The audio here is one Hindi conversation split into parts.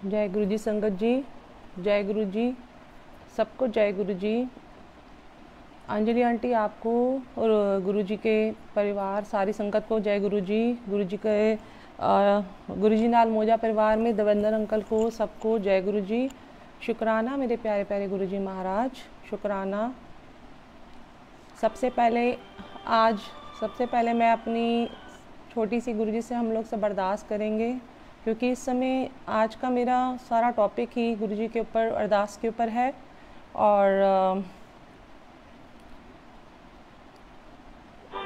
जय गुरु जी संगत जी, जय गुरु जी, सबको जय गुरु जी। अंजलि आंटी आपको और गुरु जी के परिवार सारी संगत को जय गुरु जी। गुरु जी के गुरु जी नाल मोजा परिवार में देवेंद्र अंकल को सबको जय गुरु जी। शुक्राना मेरे प्यारे प्यारे गुरु जी महाराज, शुक्राना। सबसे पहले मैं अपनी छोटी सी गुरु जी से हम लोग सब अरदास करेंगे, क्योंकि इस समय आज का मेरा सारा टॉपिक ही गुरु जी के ऊपर, अरदास के ऊपर है। और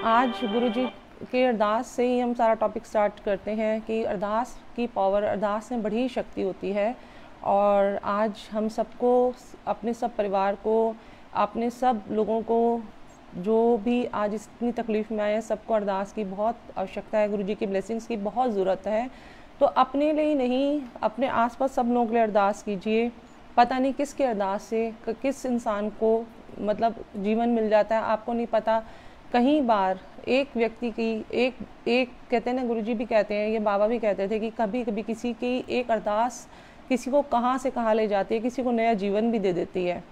आज गुरु जी के अरदास से ही हम सारा टॉपिक स्टार्ट करते हैं कि अरदास की पावर, अरदास में बड़ी शक्ति होती है। और आज हम सबको, अपने सब परिवार को, अपने सब लोगों को जो भी आज इतनी तकलीफ़ में आए हैं, सबको अरदास की बहुत आवश्यकता है, गुरु जी की ब्लेसिंग्स की बहुत ज़रूरत है। तो अपने लिए नहीं, अपने आसपास सब लोगों के लिए अरदास कीजिए। पता नहीं किसके अरदास से किस इंसान को मतलब जीवन मिल जाता है, आपको नहीं पता। कई बार एक व्यक्ति की एक कहते हैं ना, गुरु जी भी कहते हैं, ये बाबा भी कहते थे कि कभी कभी किसी की एक अरदास किसी को कहाँ से कहाँ ले जाती है, किसी को नया जीवन भी दे देती है।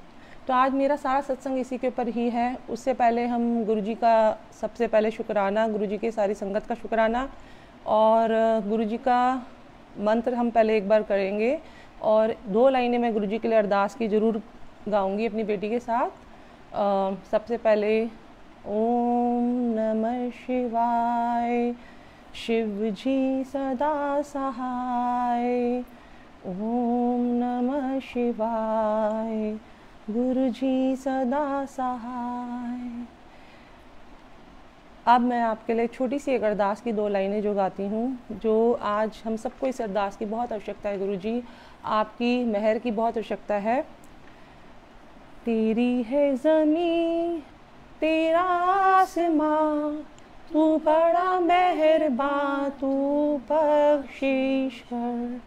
तो आज मेरा सारा सत्संग इसी के ऊपर ही है। उससे पहले हम गुरु जी का सबसे पहले शुक्राना, गुरु जी की सारी संगत का शुक्राना, और गुरु जी का मंत्र हम पहले एक बार करेंगे। और 2 लाइनें मैं गुरु जी के लिए अरदास की ज़रूर गाऊंगी अपनी बेटी के साथ। सबसे पहले ओम नमः शिवाय, शिव जी सदा सहाय। ओम नमः शिवाय, गुरु जी सदा सहाय। अब मैं आपके लिए छोटी सी एक अरदास की 2 लाइनें जो गाती हूँ, जो आज हम सबको इस अरदास की बहुत आवश्यकता है। गुरु जी आपकी मेहर की बहुत आवश्यकता है। तेरी है ज़मीं तेरा आसमां, तू बड़ा मेहरबान, तू बख्शिश कर,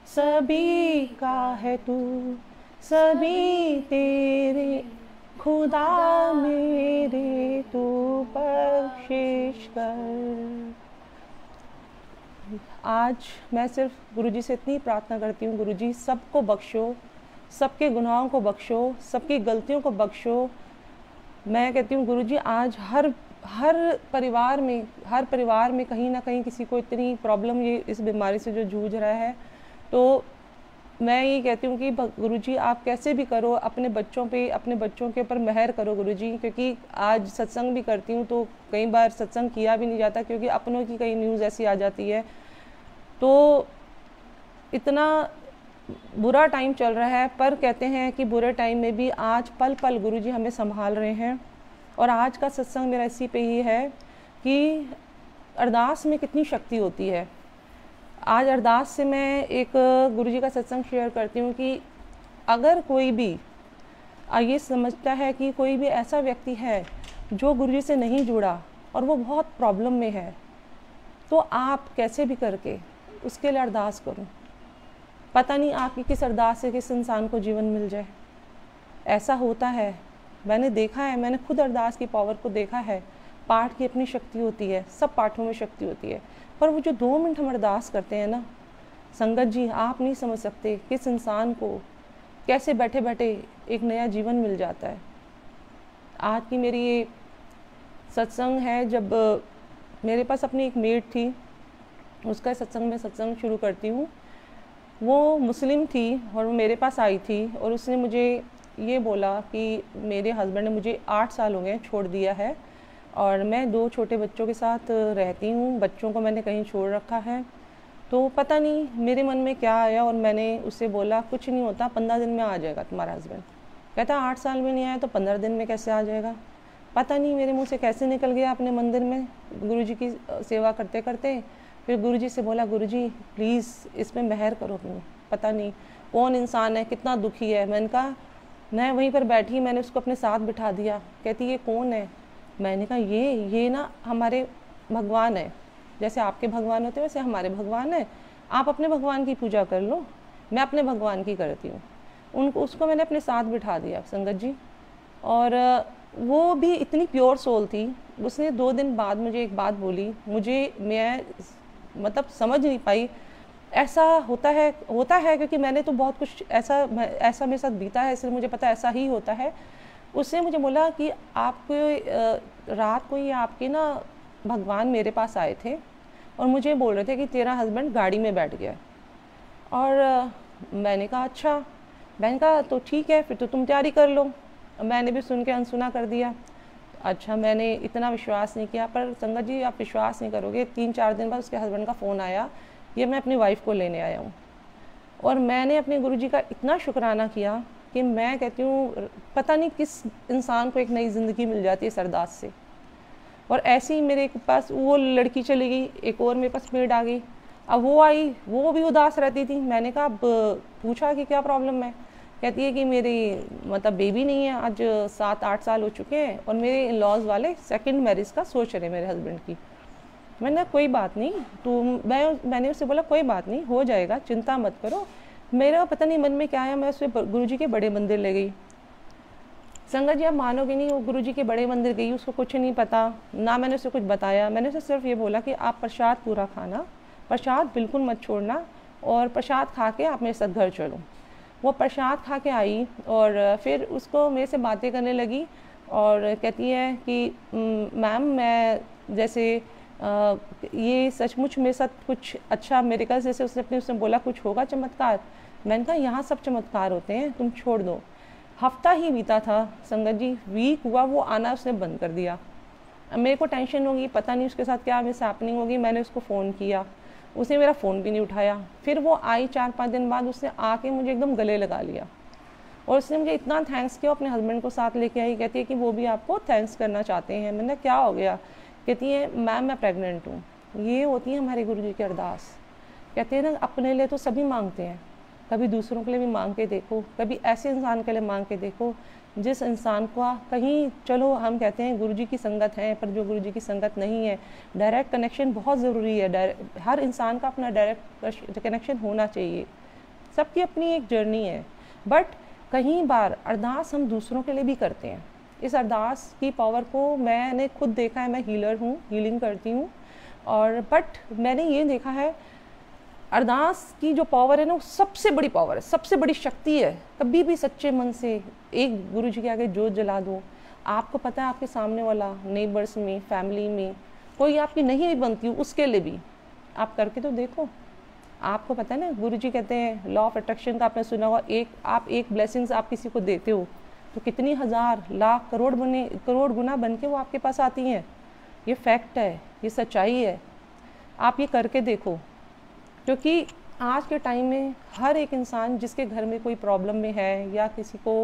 सभी का है तू, सभी तेरे खुदा मेरे, तू बख्शिश कर। आज मैं सिर्फ गुरु जी से इतनी प्रार्थना करती हूँ, गुरु जी सबको बख्शो, सबके गुनाहों को बख्शो, सबकी गलतियों को बख्शो। मैं कहती हूँ गुरु जी आज हर परिवार में कहीं ना कहीं किसी को इतनी प्रॉब्लम, ये इस बीमारी से जो जूझ रहा है, तो मैं ये कहती हूँ कि गुरु जी आप कैसे भी करो, अपने बच्चों के ऊपर मेहर करो गुरु जी। क्योंकि आज सत्संग भी करती हूँ तो कई बार सत्संग किया भी नहीं जाता, क्योंकि अपनों की कई न्यूज़ ऐसी आ जाती है। तो इतना बुरा टाइम चल रहा है, पर कहते हैं कि बुरे टाइम में भी आज पल पल गुरु जी हमें संभाल रहे हैं। और आज का सत्संग मेरा इसी पे ही है कि अरदास में कितनी शक्ति होती है। आज अरदास से मैं एक गुरु जी का सत्संग शेयर करती हूँ कि अगर कोई भी ये समझता है कि कोई भी ऐसा व्यक्ति है जो गुरु जी से नहीं जुड़ा और वो बहुत प्रॉब्लम में है, तो आप कैसे भी करके उसके लिए अरदास करो। पता नहीं आपकी किस अरदास से किस इंसान को जीवन मिल जाए। ऐसा होता है, मैंने देखा है, मैंने खुद अरदास की पावर को देखा है। पाठ की अपनी शक्ति होती है, सब पाठों में शक्ति होती है, पर वो जो 2 मिनट हम अरदास करते हैं ना संगत जी, आप नहीं समझ सकते किस इंसान को कैसे बैठे बैठे एक नया जीवन मिल जाता है। आज की मेरी ये सत्संग है, जब मेरे पास अपनी एक मेड थी, उसका सत्संग में सत्संग शुरू करती हूँ। वो मुस्लिम थी और वो मेरे पास आई थी और उसने मुझे ये बोला कि मेरे हस्बैंड ने मुझे 8 साल हो गए छोड़ दिया है और मैं 2 छोटे बच्चों के साथ रहती हूँ, बच्चों को मैंने कहीं छोड़ रखा है। तो पता नहीं मेरे मन में क्या आया और मैंने उससे बोला कुछ नहीं होता, 15 दिन में आ जाएगा तुम्हारा हस्बैंड। कहता 8 साल में नहीं आया तो 15 दिन में कैसे आ जाएगा। पता नहीं मेरे मुँह से कैसे निकल गया अपने मंदिर में गुरु जी की सेवा करते करते। फिर गुरु जी से बोला गुरु जी प्लीज़ इसमें मेहर करो, पता नहीं कौन इंसान है, कितना दुखी है। मैंने कहा, मैं वहीं पर बैठी, मैंने उसको अपने साथ बिठा दिया। कहती ये कौन है। मैंने कहा ये ना हमारे भगवान है, जैसे आपके भगवान होते हैं वैसे हमारे भगवान है, आप अपने भगवान की पूजा कर लो, मैं अपने भगवान की करती हूँ। उसको मैंने अपने साथ बिठा दिया संगत जी। और वो भी इतनी प्योर सोल थी। उसने 2 दिन बाद मुझे एक बात बोली, मैं मतलब समझ नहीं पाई। ऐसा होता है क्योंकि मैंने तो बहुत कुछ ऐसा मेरे साथ बीता है, इसलिए मुझे पता ऐसा ही होता है। उसने मुझे बोला कि आपको रात को ही आपके ना भगवान मेरे पास आए थे और मुझे बोल रहे थे कि तेरा हस्बैंड गाड़ी में बैठ गया। और मैंने कहा अच्छा। मैंने कहा तो ठीक है, फिर तो तुम तैयारी कर लो। मैंने भी सुन के अनसुना कर दिया। अच्छा, मैंने इतना विश्वास नहीं किया। पर संगत जी आप विश्वास नहीं करोगे, 3-4 दिन बाद उसके हस्बैंड का फ़ोन आया, ये मैं अपनी वाइफ को लेने आया हूँ। और मैंने अपने गुरुजी का इतना शुक्राना किया कि मैं कहती हूँ पता नहीं किस इंसान को एक नई ज़िंदगी मिल जाती है इस अरदास से। और ऐसे ही मेरे पास वो लड़की चली गई, एक और मेरे पास मेड आ गई। अब वो आई, वो भी उदास रहती थी। मैंने कहा अब पूछा कि क्या प्रॉब्लम है। कहती है कि मेरी मतलब बेबी नहीं है, आज 7-8 साल हो चुके हैं और मेरे इन लॉज वाले सेकंड मैरिज का सोच रहे मेरे हस्बैंड की। मैंने कोई बात नहीं, तो मैंने उससे बोला कोई बात नहीं, हो जाएगा, चिंता मत करो। मेरा पता नहीं मन में क्या है, मैं उससे गुरुजी के बड़े मंदिर ले गई। संगत जी आप मानोगे नहीं, वो गुरुजी के बड़े मंदिर गई, उसको कुछ नहीं पता, ना मैंने उसे कुछ बताया। मैंने उसे सिर्फ ये बोला कि आप प्रसाद पूरा खाना, प्रसाद बिल्कुल मत छोड़ना, और प्रसाद खा के आप मेरे साथ घर चलो। वो प्रसाद खा के आई और फिर उसको मेरे से बातें करने लगी और कहती है कि मैम मैं जैसे ये सचमुच मेरे साथ कुछ अच्छा मेरेकल जैसे उसने बोला कुछ होगा चमत्कार। मैंने कहा यहाँ सब चमत्कार होते हैं, तुम छोड़ दो। हफ्ता ही बीता था संगत जी, वीक हुआ, वो आना उसने बंद कर दिया। अब मेरे को टेंशन होगी, पता नहीं उसके साथ क्या मिस हैपनिंग होगी। मैंने उसको फ़ोन किया, उसने मेरा फ़ोन भी नहीं उठाया। फिर वो आई 4-5 दिन बाद, उसने आके मुझे एकदम गले लगा लिया और उसने मुझे इतना थैंक्स किया। अपने हस्बैंड को साथ लेके आई, कहती है कि वो भी आपको थैंक्स करना चाहते हैं। मैंने क्या हो गया? कहती है मैम मैं प्रेग्नेंट हूँ। ये होती है हमारे गुरुजी की अरदास। कहते हैं ना अपने लिए तो सभी मांगते हैं, कभी दूसरों के लिए भी मांग के देखो, कभी ऐसे इंसान के लिए मांग के देखो जिस इंसान का कहीं, चलो हम कहते हैं गुरुजी की संगत है, पर जो गुरुजी की संगत नहीं है, डायरेक्ट कनेक्शन बहुत ज़रूरी है। हर इंसान का अपना डायरेक्ट कनेक्शन होना चाहिए। सबकी अपनी एक जर्नी है, बट कई बार अरदास हम दूसरों के लिए भी करते हैं। इस अरदास की पावर को मैंने खुद देखा है। मैं हीलर हूँ, हीलिंग करती हूँ, और बट मैंने ये देखा है अरदास की जो पावर है ना, वो सबसे बड़ी पावर है, सबसे बड़ी शक्ति है। कभी भी सच्चे मन से एक गुरुजी के आगे जोत जला दो। आपको पता है आपके सामने वाला नेबर्स में, फैमिली में कोई आपकी नहीं भी बनती, उसके लिए भी आप करके तो देखो। आपको पता है ना, गुरुजी कहते हैं लॉ ऑफ अट्रैक्शन का आपने सुना होगा, आप एक ब्लेसिंग्स आप किसी को देते हो तो कितनी हज़ार लाख करोड़ गुना बन के वो आपके पास आती हैं। ये फैक्ट है, ये सच्चाई है। आप ये करके देखो, क्योंकि आज के टाइम में हर एक इंसान जिसके घर में कोई प्रॉब्लम में है या किसी को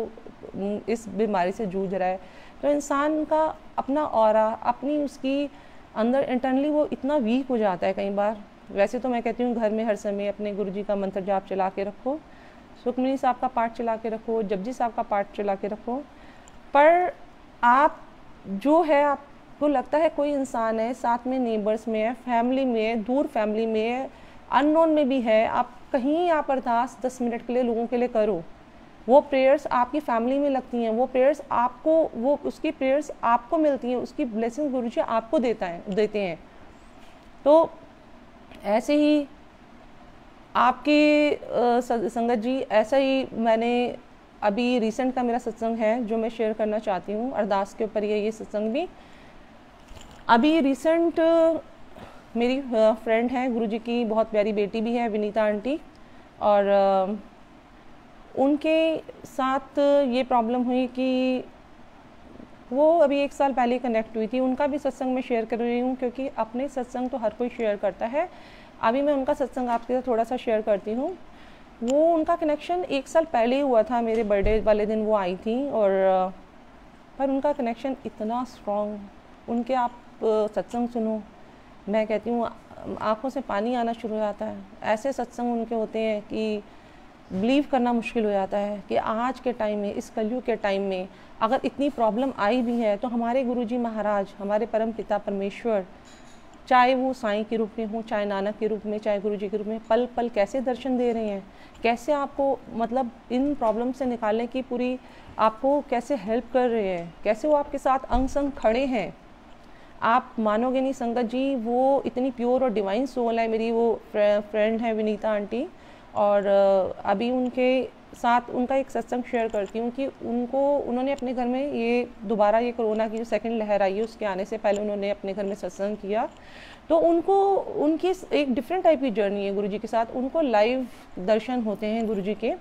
इस बीमारी से जूझ रहा है, तो इंसान का अपना ऑरा, अपनी उसकी अंदर इंटरनली वो इतना वीक हो जाता है कई बार। वैसे तो मैं कहती हूँ घर में हर समय अपने गुरुजी का मंत्र जाप चला के रखो, सुखमनी साहब का पाठ चला के रखो, जपजी साहब का पाठ चला के रखो। पर आप जो है, आपको लगता है कोई इंसान है साथ में, नेबर्स में है, फैमिली में है, दूर फैमिली में है, अननोन में भी है, आप कहीं आप अरदास 10 मिनट के लिए लोगों के लिए करो। वो प्रेयर्स आपकी फैमिली में लगती हैं, वो प्रेयर्स आपको, वो उसकी प्रेयर्स आपको मिलती हैं, उसकी ब्लेसिंग गुरुजी आपको देते हैं। तो ऐसे ही आपकी संगत जी, ऐसा ही मैंने अभी रिसेंट का मेरा सत्संग है जो मैं शेयर करना चाहती हूँ अरदास के ऊपर। ये सत्संग भी अभी रिसेंट मेरी फ्रेंड है, गुरुजी की बहुत प्यारी बेटी भी है, विनीता आंटी, और उनके साथ ये प्रॉब्लम हुई कि वो अभी 1 साल पहले कनेक्ट हुई थी। उनका भी सत्संग मैं शेयर कर रही हूँ, क्योंकि अपने सत्संग तो हर कोई शेयर करता है। अभी मैं उनका सत्संग आपके साथ थोड़ा सा शेयर करती हूँ। वो उनका कनेक्शन 1 साल पहले ही हुआ था, मेरे बर्थडे वाले दिन वो आई थी, और पर उनका कनेक्शन इतना स्ट्रॉन्ग, उनके आप सत्संग सुनो, मैं कहती हूँ आँखों से पानी आना शुरू हो जाता है। ऐसे सत्संग उनके होते हैं कि बिलीव करना मुश्किल हो जाता है कि आज के टाइम में, इस कलयुग के टाइम में अगर इतनी प्रॉब्लम आई भी है, तो हमारे गुरुजी महाराज, हमारे परम पिता परमेश्वर, चाहे वो साईं के रूप में हो, चाहे नानक के रूप में, चाहे गुरुजी के रूप में, पल पल कैसे दर्शन दे रहे हैं, कैसे आपको मतलब इन प्रॉब्लम से निकालने की पूरी आपको कैसे हेल्प कर रहे हैं, कैसे वो आपके साथ अंग संग खड़े हैं। आप मानोगे नहीं संगत जी, वो इतनी प्योर और डिवाइन सोल है। मेरी वो फ्रेंड है विनीता आंटी, और अभी उनके साथ उनका एक सत्संग शेयर करती हूँ कि उन्होंने अपने घर में ये दोबारा ये कोरोना की जो सेकंड लहर आई है उसके आने से पहले उन्होंने अपने घर में सत्संग किया। तो उनकी एक डिफरेंट टाइप की जर्नी है गुरुजी के साथ। उनको लाइव दर्शन होते हैं गुरुजी के,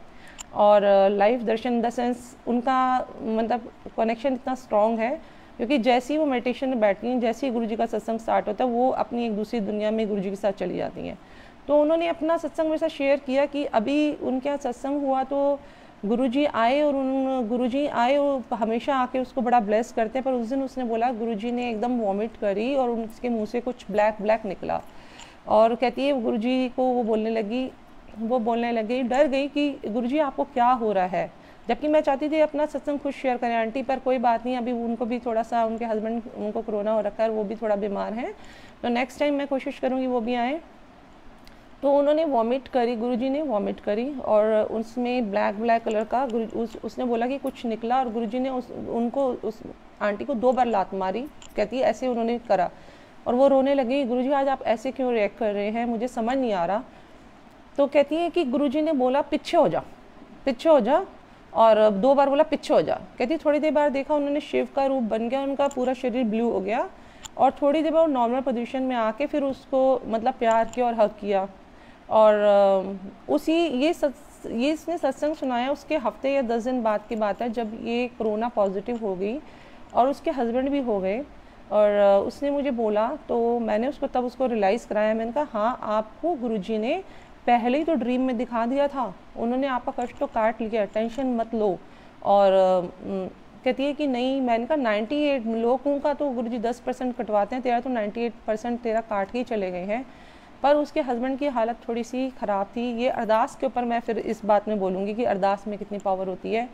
और live Darshan in the sense उनका मतलब कनेक्शन इतना स्ट्रॉन्ग है, क्योंकि जैसे ही वो मेडिटेशन में बैठती हैं, जैसे ही गुरुजी का सत्संग स्टार्ट होता है, वो अपनी एक दूसरी दुनिया में गुरुजी के साथ चली जाती हैं। तो उन्होंने अपना सत्संग मेरे साथ शेयर किया कि अभी उनके यहाँ सत्संग हुआ तो गुरुजी आए, और गुरुजी आए और हमेशा आके उसको बड़ा ब्लेस करते हैं, पर उस दिन उसने बोला गुरुजी ने एकदम वॉमिट करी और उसके मुंह से कुछ ब्लैक निकला, और कहती है गुरुजी को वो बोलने लगी, डर गई कि गुरुजी आपको क्या हो रहा है, जबकि मैं चाहती थी अपना सत्संग खुद शेयर करें आंटी, पर कोई बात नहीं, अभी उनको भी थोड़ा सा उनके हस्बैंड उनको कोरोना हो रखा है, वो भी थोड़ा बीमार हैं, तो नेक्स्ट टाइम मैं कोशिश करूँगी वो भी आएँ। तो उन्होंने वॉमिट करी, गुरुजी ने वॉमिट करी, और उसमें ब्लैक कलर का उसने बोला कि कुछ निकला, और गुरुजी ने उस आंटी को 2 बार लात मारी। कहती है ऐसे उन्होंने करा, और वो रोने लगी, गुरुजी आज आप ऐसे क्यों रिएक्ट कर रहे हैं, मुझे समझ नहीं आ रहा। तो कहती है कि गुरुजी ने बोला पीछे हो जा, और 2 बार बोला पीछे हो जा। कहती थोड़ी देर बाद देखा उन्होंने शिव का रूप बन गया, उनका पूरा शरीर ब्लू हो गया, और थोड़ी देर बाद नॉर्मल पोजीशन में आके फिर उसको मतलब प्यार किया और हक किया। और ये इसने सत्संग सुनाया उसके हफ्ते या 10 दिन बाद की बात है, जब ये कोरोना पॉजिटिव हो गई और उसके हस्बैंड भी हो गए, और उसने मुझे बोला, तो मैंने उसको रियलाइज़ कराया। मैंने कहा हाँ, आपको गुरुजी ने पहले ही तो ड्रीम में दिखा दिया था, उन्होंने आपका कष्ट तो काट लिया, टेंशन मत लो। और कहती है कि नहीं, मैंने कहा 98 लोगों का तो गुरुजी 10% कटवाते हैं, तेरा तो 98% तेरा काट के ही चले गए हैं। पर उसके हस्बैंड की हालत थोड़ी सी ख़राब थी। ये अरदास के ऊपर मैं फिर इस बात में बोलूँगी कि अरदास में कितनी पावर होती है।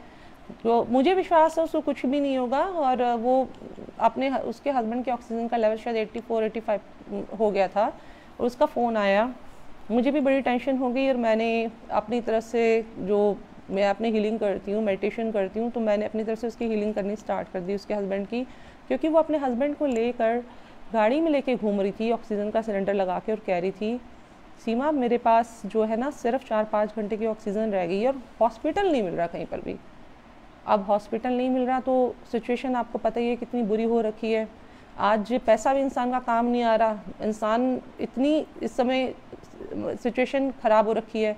तो मुझे विश्वास है उसको कुछ भी नहीं होगा, और वो उसके हस्बैंड के ऑक्सीजन का लेवल शायद 84-85 हो गया था, और उसका फ़ोन आया। मुझे भी बड़ी टेंशन हो गई, और मैंने अपनी तरफ से मैं अपनी हीलिंग करती हूँ, मेडिटेशन करती हूँ, तो मैंने अपनी तरफ से उसकी हीलिंग करनी स्टार्ट कर दी उसके हस्बैंड की, क्योंकि वो अपने हस्बैंड को लेकर गाड़ी में लेके घूम रही थी ऑक्सीजन का सिलेंडर लगा के, और कह रही थी सीमा मेरे पास जो है ना सिर्फ 4-5 घंटे की ऑक्सीजन रह गई, और हॉस्पिटल नहीं मिल रहा कहीं पर भी। अब हॉस्पिटल नहीं मिल रहा तो सिचुएशन आपको पता ही है कितनी बुरी हो रखी है। आज पैसा भी इंसान का काम नहीं आ रहा, इंसान इतनी इस समय सिचुएशन ख़राब हो रखी है।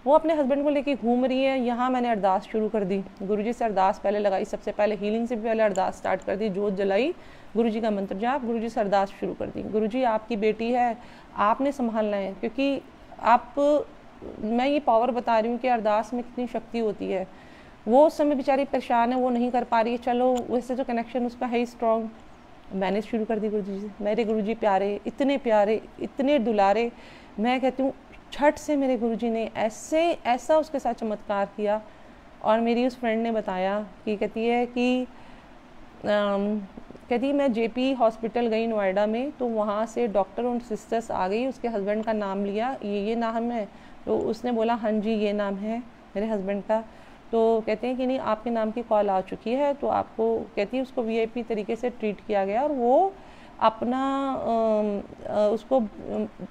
वो अपने हस्बैंड को लेके घूम रही है। यहाँ मैंने अरदास शुरू कर दी, गुरुजी से अरदास पहले लगाई, सबसे पहले हीलिंग से भी पहले अरदास स्टार्ट कर दी, जोत जलाई, गुरुजी का मंत्र जाप, गुरुजी से अरदास शुरू कर दी। गुरुजी आपकी बेटी है, आपने संभालना है, क्योंकि मैं ये पावर बता रही हूँ कि अरदास में कितनी शक्ति होती है। वो उस समय बेचारी परेशान है, वो नहीं कर पा रही है, चलो वैसे तो कनेक्शन उसका है ही स्ट्रॉन्ग। मैंने शुरू कर दी गुरुजी से। मेरे गुरुजी प्यारे, इतने दुलारे। मैं कहती हूँ छठ से मेरे गुरुजी ने ऐसा उसके साथ चमत्कार किया। और मेरी उस फ्रेंड ने बताया कि कहती मैं जेपी हॉस्पिटल गई नोएडा में, तो वहाँ से डॉक्टर और सिस्टर्स आ गई, उसके हस्बैंड का नाम लिया, ये नाम है, तो उसने बोला हाँ जी ये नाम है मेरे हस्बैंड का। तो कहते हैं कि नहीं आपके नाम की कॉल आ चुकी है, तो आपको कहती है उसको वीआईपी तरीके से ट्रीट किया गया, और वो अपना उसको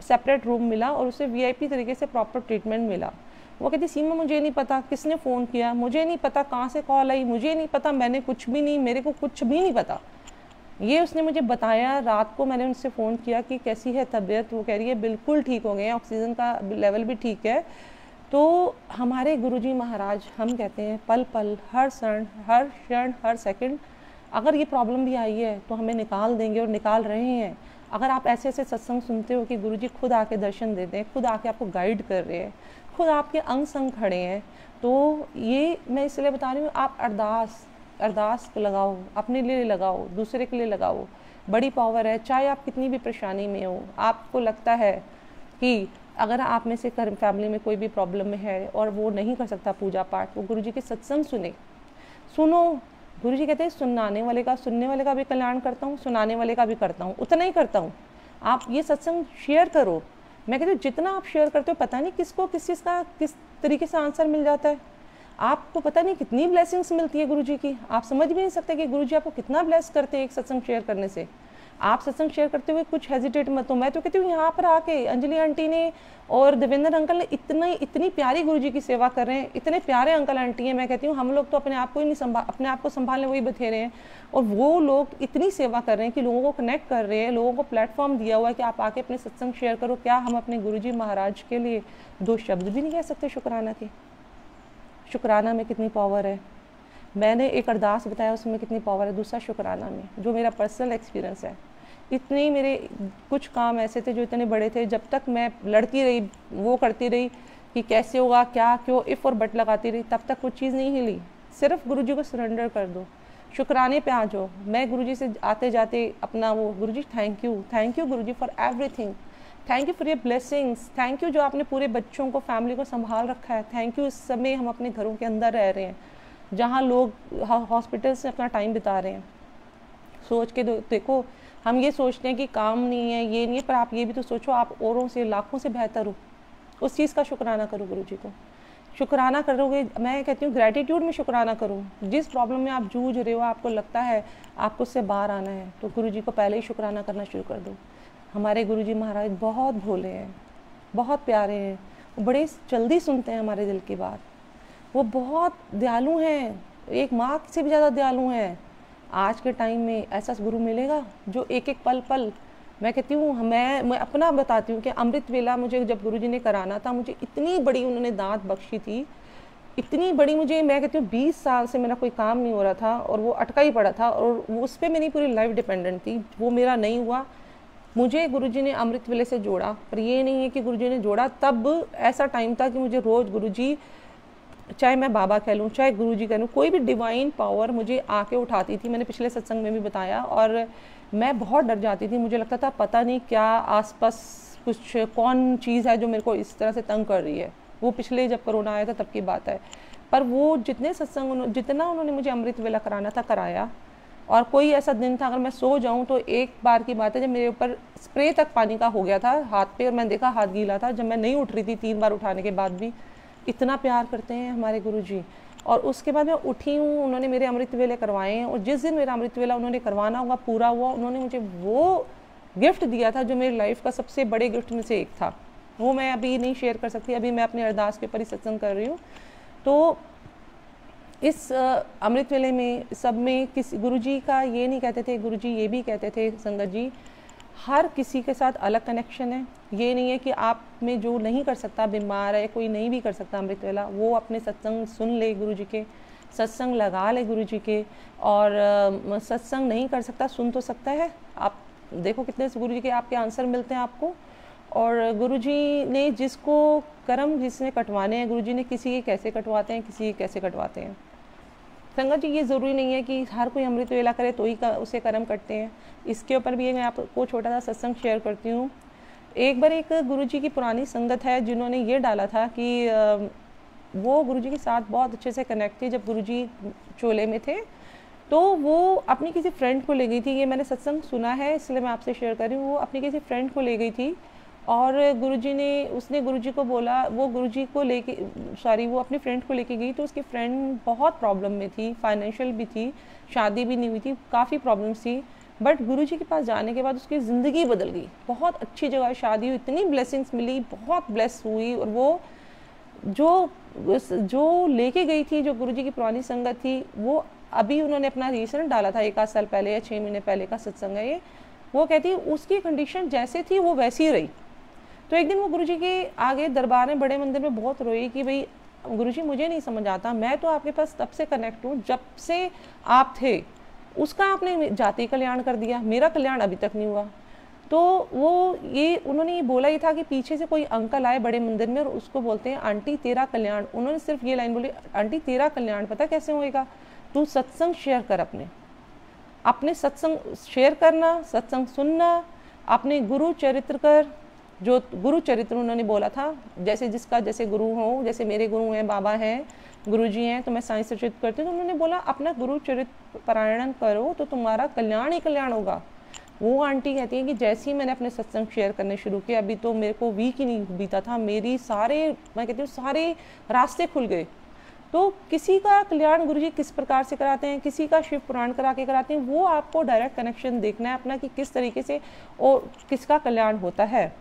सेपरेट रूम मिला और उसे वीआईपी तरीके से प्रॉपर ट्रीटमेंट मिला। वो कहती सीमा मुझे नहीं पता किसने फ़ोन किया, मुझे नहीं पता कहाँ से कॉल आई, मुझे नहीं पता, मैंने कुछ भी नहीं, मेरे को कुछ भी नहीं पता। ये उसने मुझे बताया। रात को मैंने उनसे फ़ोन किया कि कैसी है तबीयत, वो कह रही है बिल्कुल ठीक हो गए हैं, ऑक्सीजन का लेवल भी ठीक है। तो हमारे गुरुजी महाराज, हम कहते हैं पल पल, हर क्षण, हर सेकंड अगर ये प्रॉब्लम भी आई है तो हमें निकाल देंगे, और निकाल रहे हैं। अगर आप ऐसे सत्संग सुनते हो कि गुरुजी खुद आके दर्शन देते हैं, खुद आके आपको गाइड कर रहे हैं, खुद आपके अंग संग खड़े हैं, तो ये मैं इसलिए बता रही हूँ, आप अरदास लगाओ, अपने लिए लगाओ, दूसरे के लिए लगाओ, बड़ी पावर है। चाहे आप कितनी भी परेशानी में हो, आपको लगता है कि अगर आप में से फैमिली में कोई भी प्रॉब्लम में है और वो नहीं कर सकता पूजा पाठ, वो गुरुजी के सत्संग सुनो। गुरुजी कहते हैं सुनने वाले का भी कल्याण करता हूँ, सुनाने वाले का भी करता हूँ, उतना ही करता हूँ। आप ये सत्संग शेयर करो। मैं कहती हूँ जितना आप शेयर करते हो पता नहीं किसको किस चीज़ का किस तरीके से आंसर मिल जाता है। आपको पता नहीं कितनी ब्लेसिंग्स मिलती है गुरुजी की, आप समझ भी नहीं सकते कि गुरुजी आपको कितना ब्लेस करते हैं एक सत्संग शेयर करने से। आप सत्संग शेयर करते हुए कुछ हेजिटेट मत हो। मैं तो कहती हूँ यहाँ पर आके अंजलि आंटी ने और देवेंद्र अंकल ने इतनी प्यारी गुरुजी की सेवा कर रहे हैं, इतने प्यारे अंकल आंटी हैं। मैं कहती हूँ हम लोग तो अपने आप को ही नहीं अपने आप को संभालने वही बथेरे हैं, और वो लोग इतनी सेवा कर रहे हैं कि लोगों को कनेक्ट कर रहे हैं, लोगों को प्लेटफॉर्म दिया हुआ है कि आप आके अपने सत्संग शेयर करो। क्या हम अपने गुरुजी महाराज के लिए 2 शब्द भी नहीं कह सकते शुक्राना के? शुक्राना में कितनी पावर है। मैंने एक अरदास बताया, उसमें कितनी पावर है। दूसरा शुक्राना में, जो मेरा पर्सनल एक्सपीरियंस है, इतने मेरे कुछ काम ऐसे थे जो इतने बड़े थे, जब तक मैं लड़ती रही, वो करती रही कि कैसे होगा, क्या, क्यों, इफ़ और बट लगाती रही, तब तक वो चीज़ नहीं हिली। सिर्फ गुरुजी को सरेंडर कर दो, शुक्राने पे आ जाओ। मैं गुरुजी से आते जाते अपना वो, Guruji thank you Guruji for everything, thank you for your blessings, thank you जो आपने पूरे बच्चों को, फैमिली को संभाल रखा है, थैंक यू इस समय हम अपने घरों के अंदर रह रहे हैं, जहाँ लोग हॉस्पिटल से अपना टाइम बिता रहे हैं। सोच के देखो, हम ये सोचते हैं कि काम नहीं है, ये नहीं है, पर आप ये भी तो सोचो आप औरों से, लाखों से बेहतर हो। उस चीज़ का शुक्राना करो गुरुजी को। शुक्राना करोगे, मैं कहती हूँ ग्रैटिट्यूड में शुक्राना करो। जिस प्रॉब्लम में आप जूझ रहे हो, आपको लगता है आपको उससे बाहर आना है, तो गुरुजी को पहले ही शुक्राना करना शुरू कर दो। हमारे गुरुजी महाराज बहुत भोले हैं, बहुत प्यारे हैं, वो बड़े जल्दी सुनते हैं हमारे दिल की बात। वो बहुत दयालु हैं, एक माँ से भी ज़्यादा दयालु हैं। आज के टाइम में ऐसा गुरु मिलेगा जो एक एक पल पल, मैं कहती हूँ, मैं अपना बताती हूँ कि अमृत वेला मुझे जब गुरुजी ने कराना था, मुझे इतनी बड़ी उन्होंने दात बख्शी थी, इतनी बड़ी मुझे, मैं कहती हूँ 20 साल से मेरा कोई काम नहीं हो रहा था और वो अटका ही पड़ा था, और उस पर मेरी पूरी लाइफ डिपेंडेंट थी। वो मेरा नहीं हुआ, मुझे गुरुजी ने अमृत वेले से जोड़ा। पर ये नहीं है कि गुरुजी ने जोड़ा, तब ऐसा टाइम था कि मुझे रोज़ गुरुजी, चाहे मैं बाबा कह लूँ, चाहे गुरुजी कह लूँ, कोई भी डिवाइन पावर मुझे आके उठाती थी। मैंने पिछले सत्संग में भी बताया, और मैं बहुत डर जाती थी। मुझे लगता था पता नहीं क्या आसपास कुछ, कौन चीज़ है जो मेरे को इस तरह से तंग कर रही है। वो पिछले जब कोरोना आया था तब की बात है। पर वो जितने सत्संग, जितना उन्होंने मुझे अमृत वेला कराना था कराया। और कोई ऐसा दिन था, अगर मैं सो जाऊं तो एक बार की बात है जब मेरे ऊपर स्प्रे तक पानी का हो गया था हाथ पे, और मैं देखा हाथ गीला था, जब मैं नहीं उठ रही थी 3 बार उठाने के बाद भी। इतना प्यार करते हैं हमारे गुरुजी। और उसके बाद मैं उठी हूँ, उन्होंने मेरे अमृत वेले करवाए हैं, और जिस दिन मेरा अमृत वेला उन्होंने करवाना होगा पूरा हुआ, उन्होंने मुझे वो गिफ्ट दिया था जो मेरी लाइफ का सबसे बड़े गिफ्ट में से एक था। वो मैं अभी नहीं शेयर कर सकती, अभी मैं अपने अरदास के ऊपर ही सत्संग कर रही हूँ। तो इस अमृत वेले में सब में किसी गुरुजी का ये नहीं कहते थे, गुरुजी ये भी कहते थे संगत जी, हर किसी के साथ अलग कनेक्शन है। ये नहीं है कि आप में जो नहीं कर सकता, बीमार है, कोई नहीं भी कर सकता अमृत वेला, वो अपने सत्संग सुन ले गुरुजी के, सत्संग लगा ले गुरुजी के। और सत्संग नहीं कर सकता, सुन तो सकता है। आप देखो कितने गुरुजी के आपके आंसर मिलते हैं आपको। और गुरुजी ने जिसको कर्म जिसने कटवाने हैं, गुरुजी ने किसी के कैसे कटवाते हैं, किसी के कैसे कटवाते हैं। संगत जी, ये ज़रूरी नहीं है कि हर कोई अमृत वेला करे तो ही उसे कर्म कटते हैं। इसके ऊपर भी मैं आपको छोटा सा सत्संग शेयर करती हूँ। एक बार एक गुरुजी की पुरानी संगत है जिन्होंने ये डाला था कि वो गुरुजी के साथ बहुत अच्छे से कनेक्ट थी जब गुरुजी चोले में थे, तो वो अपनी किसी फ्रेंड को ले गई थी। ये मैंने सत्संग सुना है इसलिए मैं आपसे शेयर कर रही हूँ। वो अपनी किसी फ्रेंड को ले गई थी, और गुरुजी ने, उसने गुरुजी को बोला, वो गुरुजी को लेके, सॉरी, वो अपनी फ्रेंड को लेके गई, तो उसकी फ्रेंड बहुत प्रॉब्लम में थी, फाइनेंशियल भी थी, शादी भी नहीं हुई थी, काफ़ी प्रॉब्लम्स थी। बट गुरुजी के पास जाने के बाद उसकी ज़िंदगी बदल गई। बहुत अच्छी जगह शादी हुई, इतनी ब्लेसिंग्स मिली, बहुत ब्लेस हुई। और वो जो लेके गई थी, जो गुरुजी की पुरानी संगत थी, वो अभी उन्होंने अपना रिसेंट डाला था, 1 आध साल पहले या 6 महीने पहले का सत्संग है ये। वो कहती उसकी कंडीशन जैसे थी वो वैसी ही रही। तो एक दिन वो गुरुजी के आगे दरबार में, बड़े मंदिर में बहुत रोई कि भाई गुरुजी मुझे नहीं समझ आता, मैं तो आपके पास तब से कनेक्ट हूँ जब से आप थे, उसका आपने जाति कल्याण कर दिया, मेरा कल्याण अभी तक नहीं हुआ। तो वो ये उन्होंने ये बोला ही था कि पीछे से कोई अंकल आए बड़े मंदिर में और उसको बोलते हैं आंटी तेरा कल्याण। उन्होंने सिर्फ ये लाइन बोली, आंटी तेरा कल्याण पता कैसे होएगा, तू सत्संग शेयर कर, अपने सत्संग शेयर करना, सत्संग सुनना, अपने गुरु चरित्र कर। जो गुरु चरित्र उन्होंने बोला था, जैसे जिसका जैसे गुरु हो, जैसे मेरे गुरु हैं, बाबा हैं, गुरुजी हैं, तो मैं साइंस चरित्र करती हूँ। तो उन्होंने बोला अपना गुरु चरित्र पारायण करो तो तुम्हारा कल्याण ही कल्याण होगा। वो आंटी कहती है कि जैसे ही मैंने अपने सत्संग शेयर करने शुरू किए, अभी तो मेरे को वीक ही नहीं बीता था, मेरी सारे, मैं कहती हूँ सारे रास्ते खुल गए। तो किसी का कल्याण गुरुजी किस प्रकार से कराते हैं, किसी का शिव पुराण करा के कराते हैं, वो आपको डायरेक्ट कनेक्शन देखना है अपना कि किस तरीके से और किसका कल्याण होता है।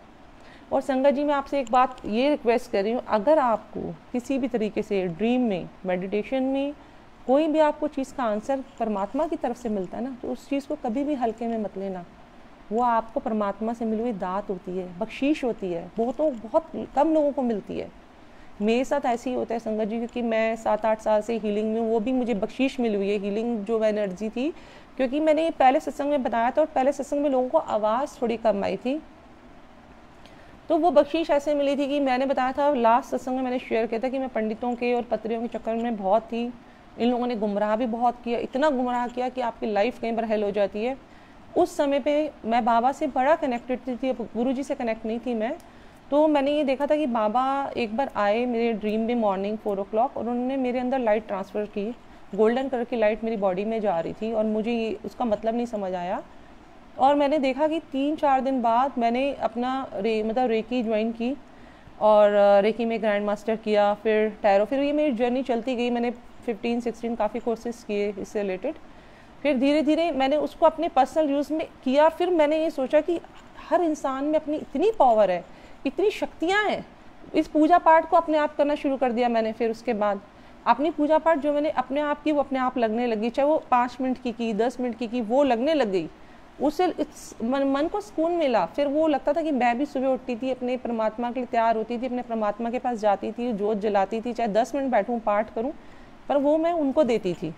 और संगत जी, मैं आपसे एक बात ये रिक्वेस्ट कर रही हूँ, अगर आपको किसी भी तरीके से ड्रीम में, मेडिटेशन में कोई भी आपको चीज़ का आंसर परमात्मा की तरफ से मिलता है ना, तो उस चीज़ को कभी भी हल्के में मत लेना। वो आपको परमात्मा से मिली हुई दात होती है, बख्शीश होती है, बहुत कम लोगों को मिलती है। मेरे साथ ऐसे ही होता है संगत जी, क्योंकि मैं 7-8 साल से हीलिंग में, वो भी मुझे बख्शीश मिली हुई है हीलिंग जो एनर्जी थी, क्योंकि मैंने पहले सत्संग में बताया था और पहले सत्संग में लोगों को आवाज़ थोड़ी कम आई थी, तो वो बख्शीश ऐसे मिली थी कि मैंने बताया था लास्ट सत्संग में, मैंने शेयर किया था कि मैं पंडितों के और पत्रियों के चक्कर में बहुत थी। इन लोगों ने गुमराह भी बहुत किया, इतना गुमराह किया कि आपकी लाइफ कहीं पर हेल हो जाती है। उस समय पे मैं बाबा से बड़ा कनेक्टेड थी, गुरुजी से कनेक्ट नहीं थी मैं। तो मैंने ये देखा था कि बाबा एक बार आए मेरे ड्रीम में मॉर्निंग 4 o'clock, और उन्होंने मेरे अंदर लाइट ट्रांसफ़र की, गोल्डन कलर की लाइट मेरी बॉडी में जा रही थी, और मुझे ये उसका मतलब नहीं समझ आया। और मैंने देखा कि 3-4 दिन बाद मैंने अपना रेकी ज्वाइन की, और रेकी में ग्रैंड मास्टर किया, फिर टैरो, फिर ये मेरी जर्नी चलती गई। मैंने 15-16 काफ़ी कोर्सेज किए इससे रिलेटेड। फिर धीरे धीरे मैंने उसको अपने पर्सनल यूज़ में किया। फिर मैंने ये सोचा कि हर इंसान में अपनी इतनी पावर है, इतनी शक्तियाँ हैं। इस पूजा पाठ को अपने आप करना शुरू कर दिया मैंने। फिर उसके बाद अपनी पूजा पाठ जो मैंने अपने आप की, वो अपने आप लगने लगी, चाहे वो 5 मिनट की 10 मिनट की, वो लगने लग गई। उससे मन को सुकून मिला। फिर वो लगता था कि मैं भी सुबह उठती थी, अपने परमात्मा के लिए तैयार होती थी, अपने परमात्मा के पास जाती थी, जोत जलाती थी, चाहे 10 मिनट बैठूं पाठ करूं, पर वो मैं उनको देती थी।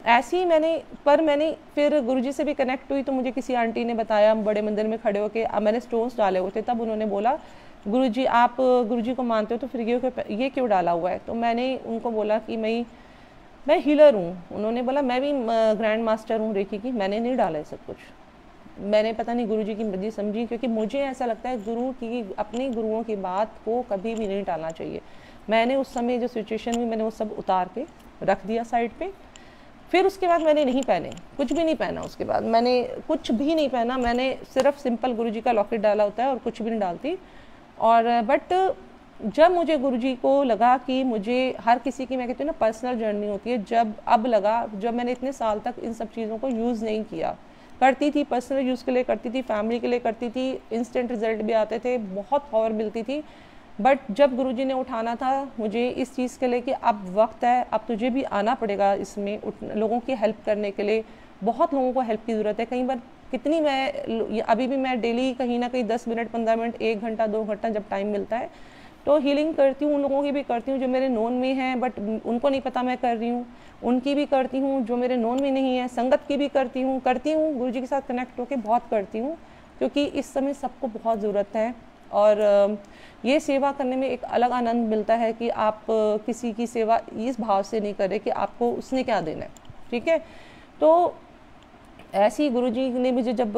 ऐसे ही मैंने फिर गुरुजी से भी कनेक्ट हुई, तो मुझे किसी आंटी ने बताया, बड़े मंदिर में खड़े होके, मैंने स्टोन्स डाले हुए थे, तब उन्होंने बोला गुरुजी आप गुरुजी को मानते हो तो फिर ये क्यों डाला हुआ है। तो मैंने उनको बोला कि मैं हीलर हूँ। उन्होंने बोला मैं भी ग्रैंड मास्टर हूँ रेकी की। मैंने नहीं डाला है सब कुछ, मैंने पता नहीं गुरुजी की मर्जी समझी, क्योंकि मुझे ऐसा लगता है गुरु की, अपने गुरुओं की बात को कभी भी नहीं टालना चाहिए। मैंने उस समय जो सिचुएशन हुई, मैंने वो सब उतार के रख दिया साइड पे। फिर उसके बाद मैंने नहीं पहने, कुछ भी नहीं पहना। उसके बाद मैंने कुछ भी नहीं पहना, मैंने सिर्फ सिंपल गुरुजी का लॉकेट डाला होता है और कुछ भी नहीं डालती। और बट जब मुझे गुरुजी को लगा कि मुझे, हर किसी की मैं कहती हूँ ना पर्सनल जर्नी होती है, जब मैंने इतने साल तक इन सब चीज़ों को यूज़ नहीं किया, करती थी पर्सनल यूज़ के लिए करती थी, फैमिली के लिए करती थी, इंस्टेंट रिजल्ट भी आते थे, बहुत पावर मिलती थी। बट जब गुरुजी ने उठाना था मुझे इस चीज़ के लिए कि अब वक्त है, अब तुझे भी आना पड़ेगा इसमें, लोगों की हेल्प करने के लिए। बहुत लोगों को हेल्प की ज़रूरत है। कई बार कितनी अभी भी मैं डेली कहीं ना कहीं 10 मिनट 15 मिनट 1 घंटा 2 घंटा जब टाइम मिलता है तो हीलिंग करती हूँ। उन लोगों की भी करती हूँ जो मेरे नोन में हैं बट उनको नहीं पता मैं कर रही हूँ, उनकी भी करती हूँ। जो मेरे नोन में नहीं है संगत की भी करती हूँ गुरुजी के साथ कनेक्ट होकर बहुत करती हूँ, क्योंकि इस समय सबको बहुत ज़रूरत है। और ये सेवा करने में एक अलग आनंद मिलता है कि आप किसी की सेवा इस भाव से नहीं करें कि आपको उसने क्या देना है, ठीक है। तो ऐसे ही गुरुजी ने मुझे जब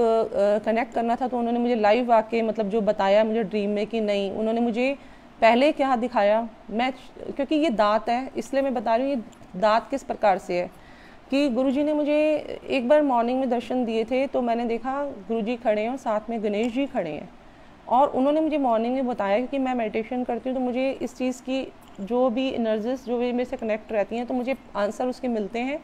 कनेक्ट करना था तो उन्होंने मुझे लाइव आके मतलब जो बताया मुझे ड्रीम में कि नहीं, उन्होंने मुझे पहले क्या दिखाया, मैं क्योंकि ये दांत है इसलिए मैं बता रही हूँ ये दांत किस प्रकार से है कि गुरुजी ने मुझे एक बार मॉर्निंग में दर्शन दिए थे। तो मैंने देखा गुरुजी खड़े हैं और साथ में गणेश जी खड़े हैं, और उन्होंने मुझे मॉर्निंग में बताया कि मैं मेडिटेशन करती हूँ तो मुझे इस चीज़ की जो भी एनर्जीज जो भी मेरे से कनेक्ट रहती हैं तो मुझे आंसर उसके मिलते हैं।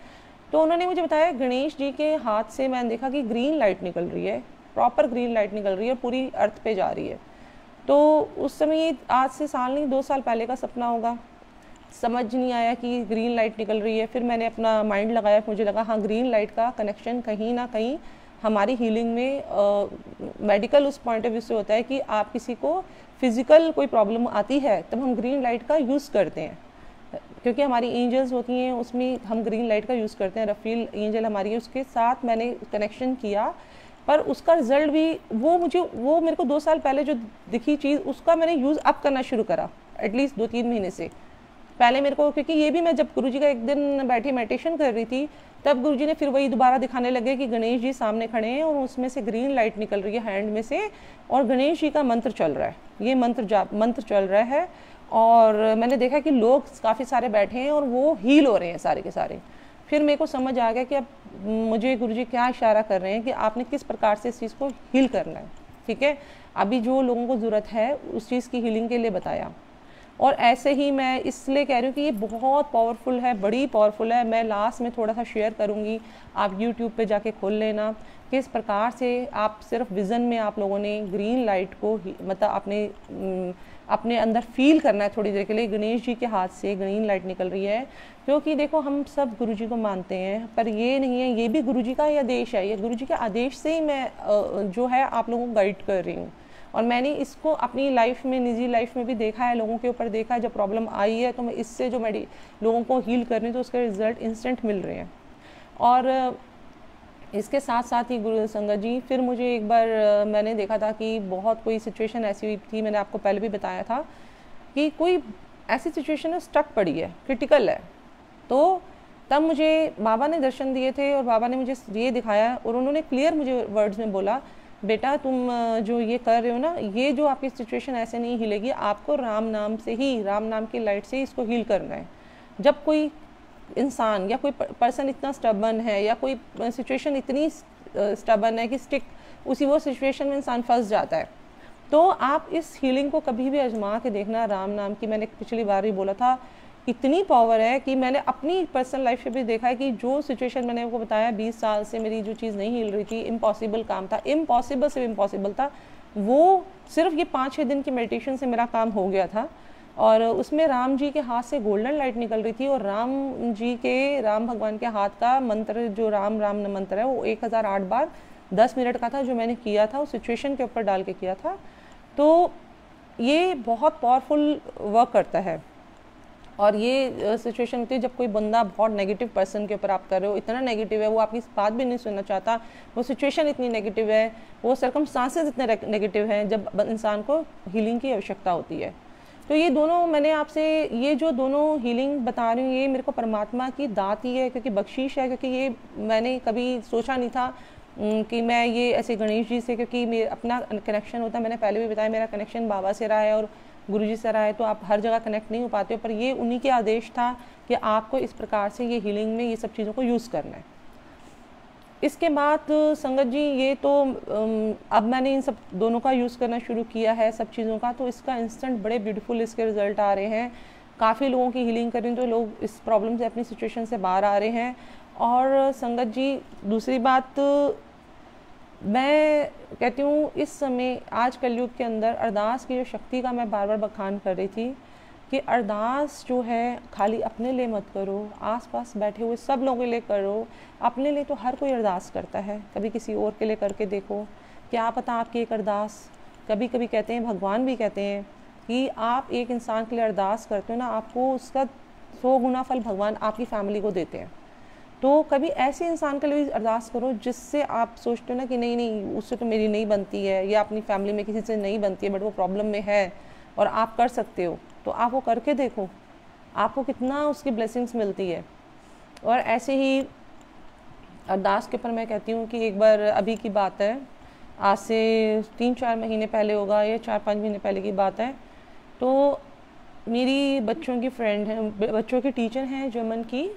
तो उन्होंने मुझे बताया गणेश जी के हाथ से मैंने देखा कि ग्रीन लाइट निकल रही है, प्रॉपर ग्रीन लाइट निकल रही है, पूरी अर्थ पे जा रही है। तो उस समय ये आज से साल नहीं 2 साल पहले का सपना होगा, समझ नहीं आया कि ग्रीन लाइट निकल रही है। फिर मैंने अपना माइंड लगाया, मुझे लगा हाँ ग्रीन लाइट का कनेक्शन कहीं ना कहीं हमारी हीलिंग में मेडिकल उस पॉइंट ऑफ व्यू से होता है कि आप किसी को फिजिकल कोई प्रॉब्लम आती है तब हम ग्रीन लाइट का यूज़ करते हैं, क्योंकि हमारी एंजल्स होती हैं उसमें हम ग्रीन लाइट का यूज़ करते हैं। रफील एंजल हमारी है, उसके साथ मैंने कनेक्शन किया, पर उसका रिजल्ट भी वो मेरे को 2 साल पहले जो दिखी चीज़ उसका मैंने यूज़ अब करना शुरू करा एटलीस्ट 2-3 महीने से। पहले मेरे को क्योंकि ये भी मैं जब गुरुजी का एक दिन बैठी मेडिटेशन कर रही थी तब गुरुजी ने फिर वही दोबारा दिखाने लगे कि गणेश जी सामने खड़े हैं और उसमें से ग्रीन लाइट निकल रही है हैंड में से, और गणेश जी का मंत्र चल रहा है, ये मंत्र चल रहा है। और मैंने देखा कि लोग काफ़ी सारे बैठे हैं और वो हील हो रहे हैं सारे के सारे। फिर मेरे को समझ आ गया कि अब मुझे गुरुजी क्या इशारा कर रहे हैं कि आपने किस प्रकार से इस चीज़ को हील करना है, ठीक है। अभी जो लोगों को ज़रूरत है उस चीज़ की हीलिंग के लिए बताया। और ऐसे ही मैं इसलिए कह रही हूँ कि ये बहुत पावरफुल है, बड़ी पावरफुल है। मैं लास्ट में थोड़ा सा शेयर करूँगी, आप यूट्यूब पे जाके खोल लेना कि इस प्रकार से आप सिर्फ विज़न में आप लोगों ने ग्रीन लाइट को मतलब अपने अंदर फील करना है थोड़ी देर के लिए। गणेश जी के हाथ से ग्रीन लाइट निकल रही है, क्योंकि देखो हम सब गुरु जी को मानते हैं, पर ये नहीं है, ये भी गुरु जी का ही आदेश है। ये गुरु जी के आदेश से ही मैं जो है आप लोगों को गाइड कर रही हूँ। और मैंने इसको अपनी लाइफ में, निजी लाइफ में भी देखा है, लोगों के ऊपर देखा है। जब प्रॉब्लम आई है तो मैं इससे जो लोगों को हील कर रही हूँ तो उसके रिजल्ट इंस्टेंट मिल रहे हैं। और इसके साथ साथ ही गुरु संगत जी, फिर मुझे एक बार मैंने देखा था कि बहुत कोई सिचुएशन ऐसी हुई थी, मैंने आपको पहले भी बताया था कि कोई ऐसी सिचुएशन है स्टक पड़ी है, क्रिटिकल है। तो तब मुझे बाबा ने दर्शन दिए थे और बाबा ने मुझे ये दिखाया और उन्होंने क्लियर मुझे वर्ड्स में बोला, बेटा तुम जो ये कर रहे हो ना, ये जो आपकी सिचुएशन ऐसे नहीं हिलेगी, आपको राम नाम से ही, राम नाम की लाइट से ही इसको हील करना है। जब कोई इंसान या कोई पर्सन इतना स्टबर्न है या कोई सिचुएशन इतनी स्टबर्न है कि स्टिक उसी वो सिचुएशन में इंसान फंस जाता है, तो आप इस हीलिंग को कभी भी आजमा के देखना। राम नाम की मैंने पिछली बार भी बोला था, इतनी पावर है कि मैंने अपनी पर्सनल लाइफ में भी देखा है कि जो सिचुएशन मैंने आपको बताया 20 साल से मेरी जो चीज़ नहीं हिल रही थी, इम्पॉसिबल काम था, इम्पॉसिबल से इम्पॉसिबल था, वो सिर्फ ये 5-6 दिन की मेडिटेशन से मेरा काम हो गया था। और उसमें राम जी के हाथ से गोल्डन लाइट निकल रही थी और राम भगवान के हाथ का मंत्र जो राम राम मंत्र है वो 1008 बार 10 मिनट का था, जो मैंने किया था उस सिचुएशन के ऊपर डाल के किया था। तो ये बहुत पावरफुल वर्क करता है। और ये सिचुएशन होती है जब कोई बंदा बहुत नेगेटिव पर्सन के ऊपर आप कर रहे हो, इतना नेगेटिव है, वो आपकी बात भी नहीं सुनना चाहता, वो सिचुएशन इतनी नेगेटिव है, वो सर्कमस्टांसेस इतने नेगेटिव हैं, जब इंसान को हीलिंग की आवश्यकता होती है। तो ये दोनों मैंने आपसे ये जो दोनों हीलिंग बता रही हूँ, ये मेरे को परमात्मा की दात ही है, क्योंकि बख्शीश है, क्योंकि ये मैंने कभी सोचा नहीं था कि मैं ये ऐसे गणेश जी से, क्योंकि मेरा अपना कनेक्शन होता है, मैंने पहले भी बताया मेरा कनेक्शन बाबा से रहा है और गुरु जी से रहा है, तो आप हर जगह कनेक्ट नहीं हो पाते हो, पर ये उन्हीं के आदेश था कि आपको इस प्रकार से ये हीलिंग में ये सब चीज़ों को यूज़ करना है। इसके बाद संगत जी ये तो अब मैंने इन सब दोनों का यूज़ करना शुरू किया है सब चीज़ों का, तो इसका इंस्टेंट बड़े ब्यूटीफुल इसके रिजल्ट आ रहे हैं। काफ़ी लोगों की हीलिंग कर रही हूँ तो लोग इस प्रॉब्लम से, अपनी सिचुएशन से बाहर आ रहे हैं। और संगत जी दूसरी बात मैं कहती हूँ, इस समय आज कलयुग के अंदर अरदास की जो शक्ति का मैं बार बार बखान कर रही थी कि अरदास जो है खाली अपने लिए मत करो, आसपास बैठे हुए सब लोगों के लिए करो। अपने लिए तो हर कोई अरदास करता है, कभी किसी और के लिए करके देखो, क्या पता आपकी एक अरदास, कभी कभी कहते हैं, भगवान भी कहते हैं कि आप एक इंसान के लिए अरदास करते हो ना, आपको उसका 100 गुना फल भगवान आपकी फैमिली को देते हैं। तो कभी ऐसे इंसान के लिए भी अरदास करो जिससे आप सोचते हो ना कि नहीं नहीं उससे तो मेरी नहीं बनती है, या अपनी फैमिली में किसी से नहीं बनती है, बट वो प्रॉब्लम में है और आप कर सकते हो, तो आप वो करके देखो, आपको कितना उसकी ब्लेसिंग्स मिलती है। और ऐसे ही अरदास के ऊपर मैं कहती हूँ कि एक बार अभी की बात है, आज से 3-4 महीने पहले होगा, या 4-5 महीने पहले की बात है, तो मेरी बच्चों की फ्रेंड है, बच्चों की टीचर हैं जर्मन की,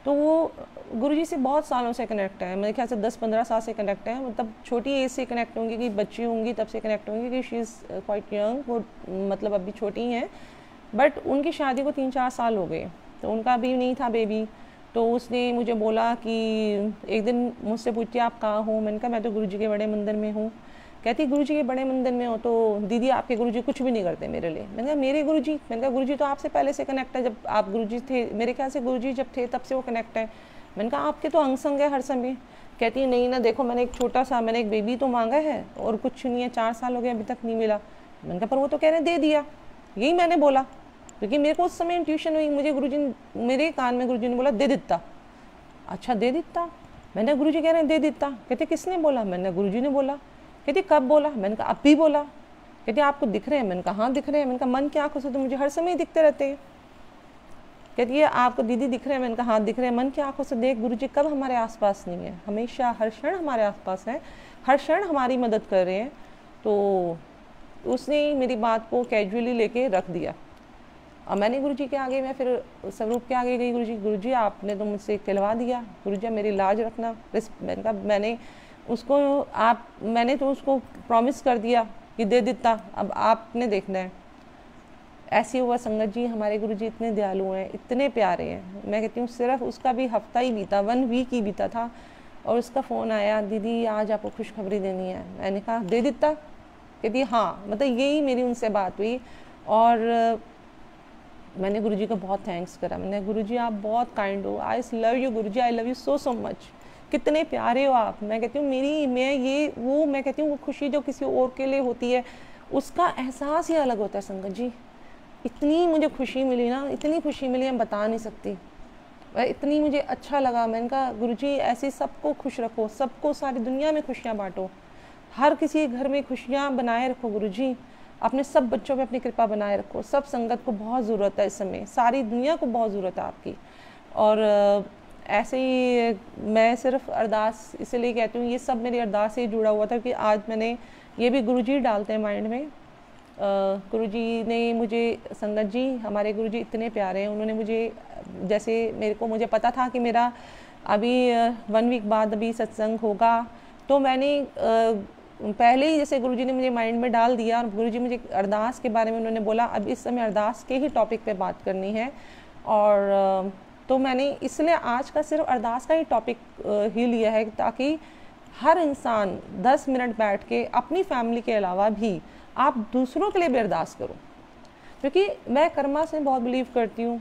तो वो गुरुजी से बहुत सालों से कनेक्ट है, मेरे ख्याल से 10-15 साल से कनेक्ट है, मतलब छोटी एज से कनेक्ट होंगी, कि बच्ची होंगी तब से कनेक्ट होंगी, कि शी इज़ क्वाइट यंग, वो मतलब अभी छोटी हैं, बट उनकी शादी को 3-4 साल हो गए, तो उनका अभी नहीं था बेबी। तो उसने मुझे बोला कि एक दिन मुझसे पूछती आप कहाँ हो, मैंने कहा मैं तो गुरुजी के बड़े मंदिर में हूँ। कहती गुरुजी के बड़े मंदिर में हो तो दीदी आपके गुरुजी कुछ भी नहीं करते मेरे लिए। मैंने कहा मेरे गुरुजी? मैंने कहा गुरुजी तो आपसे पहले से कनेक्ट है, जब आप गुरुजी थे, मेरे ख्याल से गुरुजी जब थे तब से वो कनेक्ट है। मैंने कहा आपके तो अंग संग है हर समय। कहती है नहीं ना, देखो मैंने एक छोटा सा, मैंने एक बेबी तो मांगा है और कुछ नहीं है, 4 साल हो गए अभी तक नहीं मिला। मैंने कहा पर वो तो कह रहे दे दिया। यही मैंने बोला, क्योंकि मेरे को उस समय इंट्यूशन हुई, मुझे गुरुजी, मेरे कान में गुरुजी ने बोला दे देता। अच्छा दे देता? मैंने गुरुजी कह रहे हैं दे देता। कहते किसने बोला? मैंने गुरुजी ने बोला। कहती कब बोला? मैंने कहा अब भी बोला। कहती आपको दिख रहे हैं? मैंने कहा हाँ दिख रहे हैं। मैंने कहा मन की आंखों से तो मुझे हर समय दिखते रहते हैं। कहती है आपको दीदी दिख रहे हैं? मैंने कहा हाँ दिख रहे हैं। मन की आंखों से देख, गुरुजी कब हमारे आसपास नहीं है, हमेशा हर क्षण हमारे आसपास है, हर क्षण हमारी मदद कर रहे हैं। तो उसने मेरी बात को कैजुअली लेके रख दिया। और मैंने गुरुजी के आगे, मैं फिर स्वरूप के आगे गई, गुरुजी आपने तो मुझसे कहलवा दिया, गुरुजी मेरी लाज रखना। मैंने कहा मैंने तो उसको प्रॉमिस कर दिया कि दे देता, अब आपने देखना है। ऐसे हुआ संगत जी, हमारे गुरुजी इतने दयालु हैं, इतने प्यारे हैं। मैं कहती हूँ सिर्फ उसका भी हफ्ता ही बीता, 1 वीक ही बीता था, और उसका फ़ोन आया, दीदी आज आपको खुशखबरी देनी है। मैंने कहा दे देता। कहती हाँ, मतलब यही मेरी उनसे बात हुई। और मैंने गुरुजी को बहुत थैंक्स करा। मैंने गुरुजी आप बहुत काइंड हो, I love you Guruji, I love you so so much, कितने प्यारे हो आप। मैं कहती हूँ मैं कहती हूँ वो खुशी जो किसी और के लिए होती है उसका एहसास ही अलग होता है संगत जी। इतनी मुझे खुशी मिली ना, इतनी खुशी मिली मैं बता नहीं सकती, इतनी मुझे अच्छा लगा। मैंने कहा गुरुजी ऐसे सबको खुश रखो, सबको सारी दुनिया में खुशियाँ बांटो, हर किसी के घर में खुशियाँ बनाए रखो गुरुजी, अपने सब बच्चों पे अपनी कृपा बनाए रखो। सब संगत को बहुत ज़रूरत है इस समय, सारी दुनिया को बहुत ज़रूरत है आपकी। और ऐसे ही मैं सिर्फ अरदास इसलिए कहती हूँ, ये सब मेरी अरदास से जुड़ा हुआ था कि आज मैंने ये भी गुरुजी डालते हैं माइंड में। गुरुजी ने मुझे, संगत जी हमारे गुरुजी इतने प्यारे हैं, उन्होंने मुझे जैसे मुझे पता था कि मेरा अभी 1 वीक बाद अभी सत्संग होगा, तो मैंने पहले ही जैसे गुरुजी ने मुझे माइंड में डाल दिया। और गुरुजी मुझे अरदास के बारे में उन्होंने बोला अब इस समय अरदास के ही टॉपिक पे बात करनी है। और तो मैंने इसलिए आज का सिर्फ अरदास का ही टॉपिक ही लिया है, ताकि हर इंसान 10 मिनट बैठ के अपनी फैमिली के अलावा भी आप दूसरों के लिए भी अरदास करो। क्योंकि मैं कर्मा से बहुत बिलीव करती हूँ।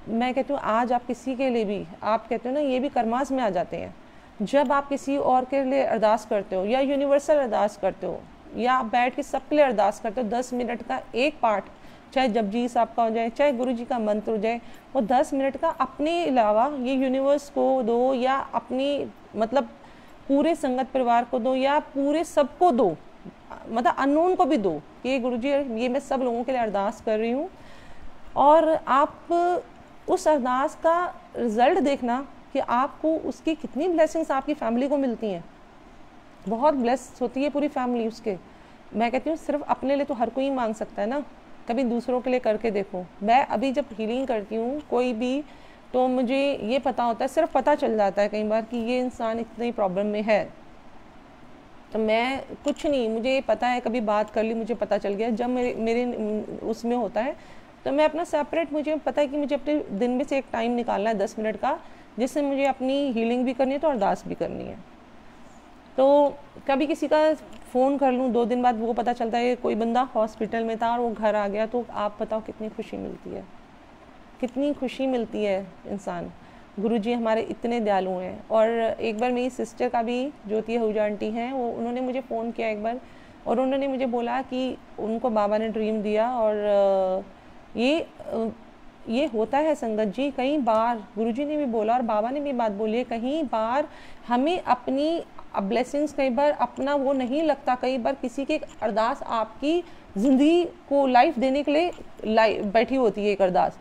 मैं कहती हूँ आज आप किसी के लिए भी, आप कहते हो ना ये भी कर्मास में आ जाते हैं। जब आप किसी और के लिए अरदास करते हो या यूनिवर्सल अरदास करते हो या आप बैठ के सबके लिए अरदास करते हो, 10 मिनट का एक पाठ, चाहे जपजी साहब का हो जाए, चाहे गुरुजी का मंत्र हो जाए, वो 10 मिनट का अपने अलावा ये यूनिवर्स को दो या अपनी मतलब पूरे संगत परिवार को दो या पूरे सबको दो, मतलब अननोन को भी दो कि गुरुजी ये मैं सब लोगों के लिए अरदास कर रही हूँ। और आप उस अरदास का रिजल्ट देखना कि आपको उसकी कितनी ब्लेसिंग्स आपकी फैमिली को मिलती हैं। बहुत ब्लेस होती है पूरी फैमिली उसके। मैं कहती हूँ सिर्फ अपने लिए तो हर कोई मांग सकता है ना, कभी दूसरों के लिए करके देखो। मैं अभी जब हीलिंग करती हूँ कोई भी, तो मुझे ये पता होता है, सिर्फ पता चल जाता है कई बार कि ये इंसान इतनी प्रॉब्लम में है। तो मैं कुछ नहीं, मुझे पता है, कभी बात कर ली मुझे पता चल गया। जब मेरे उसमें होता है तो मैं अपना सेपरेट, मुझे पता है कि मुझे अपने दिन में से एक टाइम निकालना है 10 मिनट का, जिससे मुझे अपनी हीलिंग भी करनी है तो अरदास भी करनी है। तो कभी किसी का फ़ोन कर लूँ 2 दिन बाद वो पता चलता है कोई बंदा हॉस्पिटल में था और वो घर आ गया, तो आप बताओ कितनी खुशी मिलती है, कितनी खुशी मिलती है इंसान। गुरुजी हमारे इतने दयालु हैं। और एक बार मेरी सिस्टर का भी, ज्योति आहूजा आंटी हैं, वो उन्होंने मुझे फ़ोन किया एक बार और उन्होंने मुझे बोला कि उनको बाबा ने ड्रीम दिया। और ये होता है संगत जी, कई बार गुरुजी ने भी बोला और बाबा ने भी बात बोली है, कई बार हमें अपनी ब्लेसिंग्स, कई बार अपना वो नहीं लगता, कई बार किसी की अरदास आपकी ज़िंदगी को लाइफ देने के लिए बैठी होती है एक अरदास।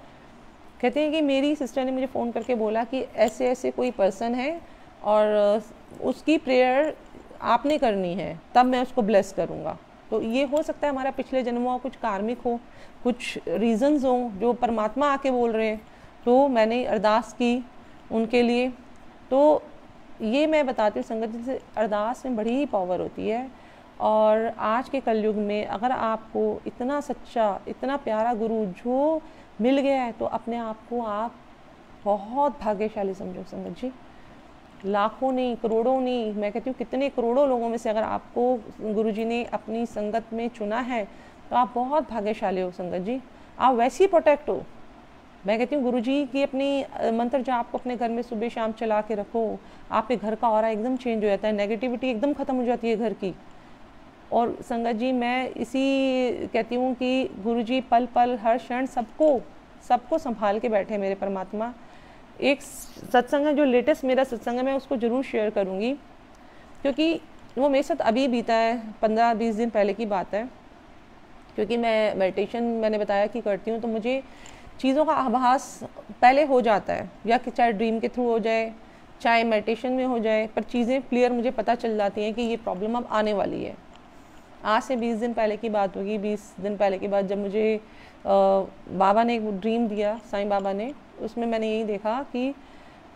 कहते हैं कि मेरी सिस्टर ने मुझे फ़ोन करके बोला कि ऐसे ऐसे कोई पर्सन है और उसकी प्रेयर आपने करनी है, तब मैं उसको ब्लेस करूँगा। तो ये हो सकता है हमारा पिछले जन्मों कुछ कार्मिक हो, कुछ रीजंस हो जो परमात्मा आके बोल रहे हैं, तो मैंने अरदास की उनके लिए। तो ये मैं बताती हूँ संगत जी से, अरदास में बड़ी ही पावर होती है। और आज के कलयुग में अगर आपको इतना सच्चा, इतना प्यारा गुरु जो मिल गया है, तो अपने आप को आप बहुत भाग्यशाली समझो संगत जी। लाखों नहीं, करोड़ों नहीं, मैं कहती हूँ कितने करोड़ों लोगों में से अगर आपको गुरुजी ने अपनी संगत में चुना है, तो आप बहुत भाग्यशाली हो संगत जी। आप वैसे ही प्रोटेक्ट हो। मैं कहती हूँ गुरुजी की अपनी मंत्र जाप को अपने घर में सुबह शाम चला के रखो, आपके घर का ऑरा एकदम चेंज हो जाता है, नेगेटिविटी एकदम ख़त्म हो जाती है घर की। और संगत जी मैं इसी कहती हूँ कि गुरुजी पल पल हर क्षण सबको संभाल के बैठे मेरे परमात्मा। एक सत्संग है जो लेटेस्ट मेरा सत्संग है, मैं उसको ज़रूर शेयर करूँगी, क्योंकि वो मेरे साथ अभी बीता है, 15-20 दिन पहले की बात है। क्योंकि मैं मेडिटेशन मैंने बताया कि करती हूँ, तो मुझे चीज़ों का आभास पहले हो जाता है, या कि चाहे ड्रीम के थ्रू हो जाए, चाहे मेडिटेशन में हो जाए, पर चीज़ें क्लियर मुझे पता चल जाती हैं कि ये प्रॉब्लम अब आने वाली है। आज से 20 दिन पहले की बात होगी। 20 दिन पहले की बात, जब मुझे बाबा ने एक ड्रीम दिया, साईं बाबा ने, उसमें मैंने यही देखा कि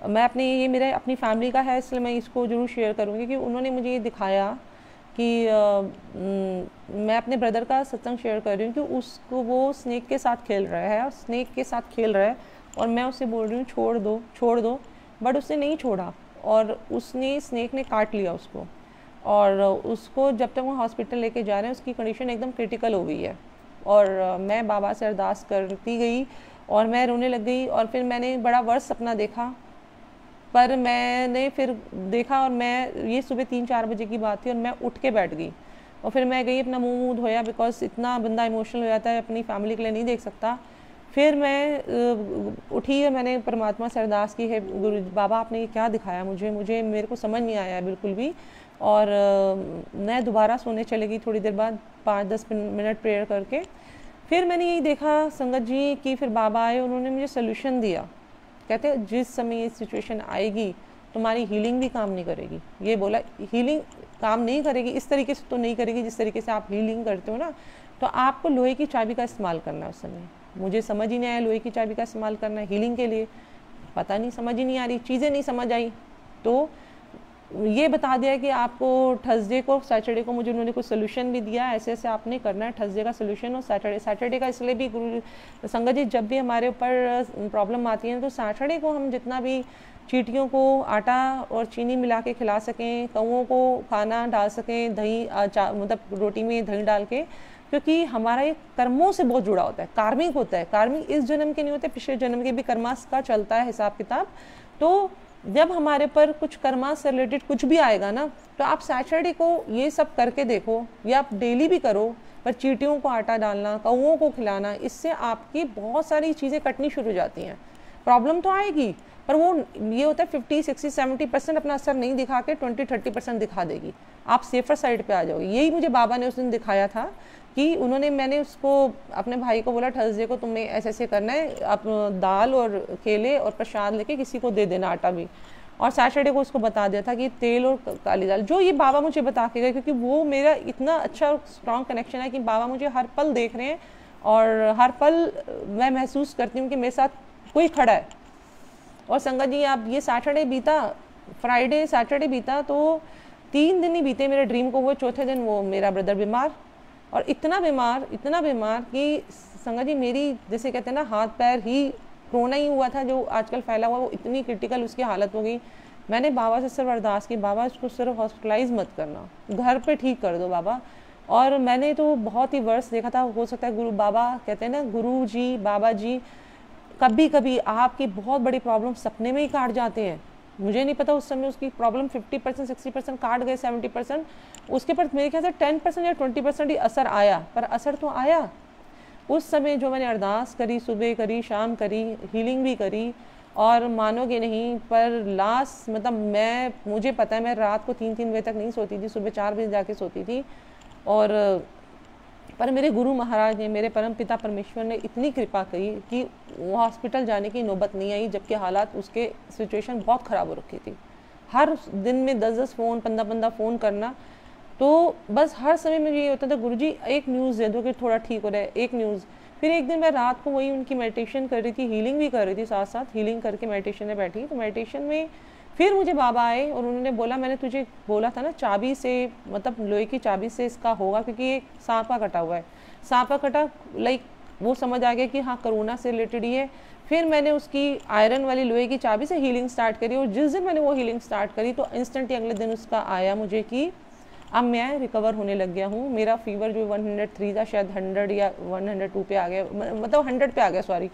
मैं ये मेरा अपनी फैमिली का है, इसलिए मैं इसको ज़रूर शेयर करूँगी कि उन्होंने मुझे ये दिखाया कि मैं अपने ब्रदर का सत्संग शेयर कर रही हूँ कि उसको वो स्नेक के साथ खेल रहा है, स्नेक के साथ खेल रहा है, और मैं उससे बोल रही हूँ छोड़ दो छोड़ दो, बट उसने नहीं छोड़ा और उसने स्नेक ने काट लिया उसको। और उसको जब तक वो हॉस्पिटल लेके जा रहे हैं उसकी कंडीशन एकदम क्रिटिकल हो गई है। और मैं बाबा से अरदास करती गई और मैं रोने लग गई। और फिर मैंने बड़ा वर्ष सपना देखा, पर मैंने फिर देखा और मैं, ये सुबह 3-4 बजे की बात थी, और मैं उठ के बैठ गई और फिर मैं गई, अपना मुंह धोया, बिकॉज इतना बंदा इमोशनल हो जाता है, अपनी फैमिली के लिए नहीं देख सकता। फिर मैं उठी और मैंने परमात्मा से अरदास की है, गुरु बाबा आपने ये क्या दिखाया मुझे, मेरे को समझ नहीं आया बिल्कुल भी। और मैं दोबारा सोने चली गई थोड़ी देर बाद, 5-10 मिनट प्रेयर करके। फिर मैंने यही देखा संगत जी कि फिर बाबा आए, उन्होंने मुझे सोल्यूशन दिया। कहते हैं जिस समय ये सिचुएशन आएगी तुम्हारी हीलिंग भी काम नहीं करेगी। ये बोला हीलिंग काम नहीं करेगी, इस तरीके से तो नहीं करेगी जिस तरीके से आप हीलिंग करते हो ना, तो आपको लोहे की चाबी का इस्तेमाल करना है। उस समय मुझे समझ ही नहीं आया लोहे की चाबी का इस्तेमाल करना है हीलिंग के लिए, पता नहीं, समझ ही नहीं आ रही, चीज़ें नहीं समझ आई। तो ये बता दिया कि आपको थर्सडे को, सैटरडे को मुझे उन्होंने कुछ सोल्यूशन भी दिया, ऐसे ऐसे आपने करना है, थर्सडे का सोल्यूशन और सैटरडे का। इसलिए भी गुरु संगत जी जब भी हमारे ऊपर प्रॉब्लम आती है तो सैटरडे को हम जितना भी चींटियों को आटा और चीनी मिला के खिला सकें, कौओं को खाना डाल सकें, दही मतलब रोटी में दही डाल के, क्योंकि हमारा ये कर्मों से बहुत जुड़ा होता है, कार्मिक होता है। कार्मिक इस जन्म के नहीं होते, पिछले जन्म के भी कर्मास का चलता है हिसाब किताब। तो जब हमारे पर कुछ कर्मा से रिलेटेड कुछ भी आएगा ना, तो आप सैटरडे को ये सब करके देखो, या आप डेली भी करो, पर चींटियों को आटा डालना, कौओं को खिलाना, इससे आपकी बहुत सारी चीज़ें कटनी शुरू हो जाती हैं। प्रॉब्लम तो आएगी, पर वो ये होता है 50, 60, 70% अपना असर नहीं दिखा के 20-30% दिखा देगी, आप सेफर साइड पे आ जाओगे। यही मुझे बाबा ने उस दिन दिखाया था कि मैंने उसको अपने भाई को बोला थर्सडे को तुम्हें ऐसे ऐसे करना है, आप दाल और केले और प्रसाद लेके किसी को दे देना, आटा भी। और सैटरडे को उसको बता दिया था कि तेल और काली दाल, जो ये बाबा मुझे बता के गए, क्योंकि वो मेरा इतना अच्छा स्ट्रॉन्ग कनेक्शन है कि बाबा मुझे हर पल देख रहे हैं और हर पल मैं महसूस करती हूँ कि मेरे साथ कोई खड़ा है। और संगत जी आप ये सैटरडे बीता, फ्राइडे सैटरडे बीता, तो 3 दिन ही बीते मेरे ड्रीम को हुए। चौथे दिन वो मेरा ब्रदर बीमार, और इतना बीमार कि संगत जी मेरी, जैसे कहते हैं ना, हाथ पैर ही कोरोना ही हुआ था जो आजकल फैला हुआ, वो इतनी क्रिटिकल उसकी हालत हो गई। मैंने बाबा से सिर्फ अरदास की, बाबा इसको सिर्फ हॉस्पिटलाइज मत करना, घर पे ठीक कर दो बाबा। और मैंने तो बहुत ही वर्ष देखा था, हो सकता है गुरु बाबा कहते हैं ना, गुरु जी बाबा जी कभी कभी आपकी बहुत बड़ी प्रॉब्लम सपने में ही काट जाते हैं। मुझे नहीं पता उस समय उसकी प्रॉब्लम 50%, 60% काट गए, 70%, उसके पर मेरे ख्याल से 10% या 20% ही असर आया, पर असर तो आया। उस समय जो मैंने अरदास करी, सुबह करी, शाम करी, हीलिंग भी करी, और मानोगे नहीं, पर लास्ट मतलब मुझे पता है मैं रात को 3-3 बजे तक नहीं सोती थी, सुबह 4 बजे जाके सोती थी। और पर मेरे गुरु महाराज ने, मेरे परम पिता परमेश्वर ने इतनी कृपा करी कि वो हॉस्पिटल जाने की नौबत नहीं आई, जबकि हालात उसके सिचुएशन बहुत ख़राब हो रखी थी। हर दिन में 10-10 फ़ोन, 15-15 फ़ोन करना, तो बस हर समय मुझे ये होता था गुरुजी एक न्यूज़ दे दो कि थोड़ा ठीक हो रहा है, एक न्यूज़। फिर एक दिन मैं रात को वही उनकी मेडिटेशन कर रही थी, हीलिंग भी कर रही थी, साथ साथ हीलिंग करके मेडिटेशन में बैठी। तो मेडिटेशन में फिर मुझे बाबा आए और उन्होंने बोला, मैंने तुझे बोला था ना चाबी से, मतलब लोहे की चाबी से इसका होगा, क्योंकि ये सांप का कटा हुआ है, सांप का कटा, लाइक वो समझ आ गया कि हाँ कोरोना से रिलेटेड ही है। फिर मैंने उसकी आयरन वाली लोहे की चाबी से हीलिंग स्टार्ट करी, और जिस दिन मैंने वो हीलिंग स्टार्ट करी तो इंस्टेंट ही अगले दिन उसका आया मुझे कि अब मैं रिकवर होने लग गया हूँ। मेरा फीवर जो 103 था शायद 100 या 102 पे आ गया, मतलब 100 पे आ गया, सॉरी।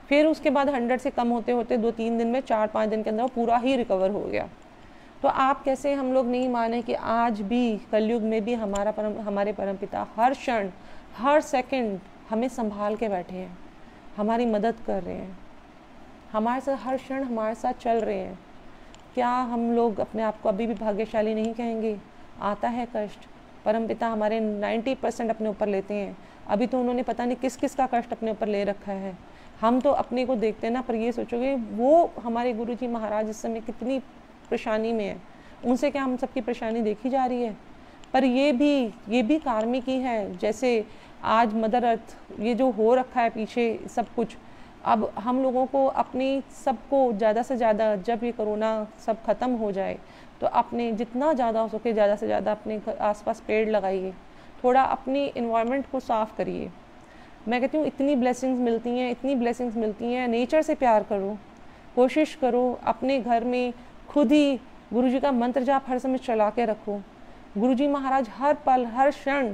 फिर उसके बाद 100 से कम होते होते 2-3 दिन में, 4-5 दिन के अंदर वो पूरा ही रिकवर हो गया। तो आप कैसे, हम लोग नहीं माने कि आज भी कलयुग में भी हमारे परमपिता हर क्षण हर सेकंड हमें संभाल के बैठे हैं, हमारी मदद कर रहे हैं, हमारे साथ हर क्षण हमारे साथ चल रहे हैं। क्या हम लोग अपने आप को अभी भी भाग्यशाली नहीं कहेंगे? आता है कष्ट, परमपिता हमारे 90% अपने ऊपर लेते हैं। अभी तो उन्होंने पता नहीं किस किस का कष्ट अपने ऊपर ले रखा है। हम तो अपने को देखते हैं ना, पर ये सोचोगे वो हमारे गुरुजी महाराज इस समय कितनी परेशानी में है, उनसे क्या हम सबकी परेशानी देखी जा रही है? पर ये भी कार्मिक ही है। जैसे आज मदर अर्थ ये जो हो रखा है पीछे सब कुछ, अब हम लोगों को अपनी सबको ज़्यादा से ज़्यादा, जब ये कोरोना सब ख़त्म हो जाए तो अपने जितना ज़्यादा हो सके ज़्यादा से ज़्यादा अपने आसपास पेड़ लगाइए, थोड़ा अपनी इन्वायरमेंट को साफ़ करिए। मैं कहती हूँ इतनी ब्लेसिंग्स मिलती हैं, इतनी ब्लेसिंग्स मिलती हैं। नेचर से प्यार करो, कोशिश करो अपने घर में खुद ही गुरुजी का मंत्र जाप हर समय चला के रखो। गुरुजी महाराज हर पल हर क्षण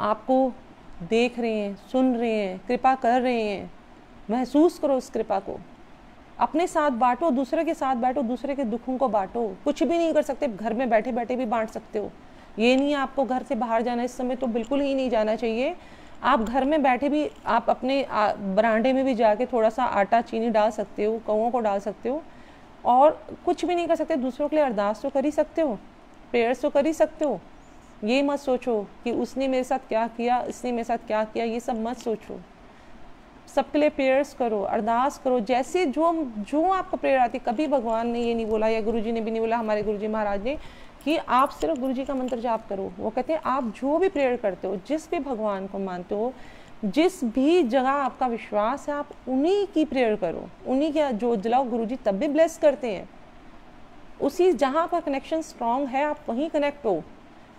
आपको देख रहे हैं, सुन रहे हैं, कृपा कर रहे हैं। महसूस करो उस कृपा को, अपने साथ बांटो, दूसरे के साथ बैठो, दूसरे के दुखों को बांटो। कुछ भी नहीं कर सकते, घर में बैठे बैठे भी बांट सकते हो। ये नहीं है आपको घर से बाहर जाना, इस समय तो बिल्कुल ही नहीं जाना चाहिए। आप घर में बैठे भी आप अपने बरांडे में भी जाके थोड़ा सा आटा चीनी डाल सकते हो, कौओं को डाल सकते हो। और कुछ भी नहीं कर सकते, दूसरों के लिए अरदास तो कर ही सकते हो, प्रेयर्स तो कर ही सकते हो। ये मत सोचो कि उसने मेरे साथ क्या किया, इसने मेरे साथ क्या किया, ये सब मत सोचो। सबके लिए प्रेयर्स करो, अरदास करो, जैसे जो जो आपको प्रेयर आती। कभी भगवान ने ये नहीं बोला या गुरुजी ने भी नहीं बोला, हमारे गुरुजी महाराज ने, कि आप सिर्फ गुरुजी का मंत्र जाप करो। वो कहते हैं आप जो भी प्रेयर करते हो, जिस भी भगवान को मानते हो, जिस भी जगह आपका विश्वास है, आप उन्हीं की प्रेयर करो, उन्हीं के जो दिलाओ। गुरुजी तब भी ब्लेस करते हैं। उसी जहाँ का कनेक्शन स्ट्रांग है आप वहीं कनेक्ट हो।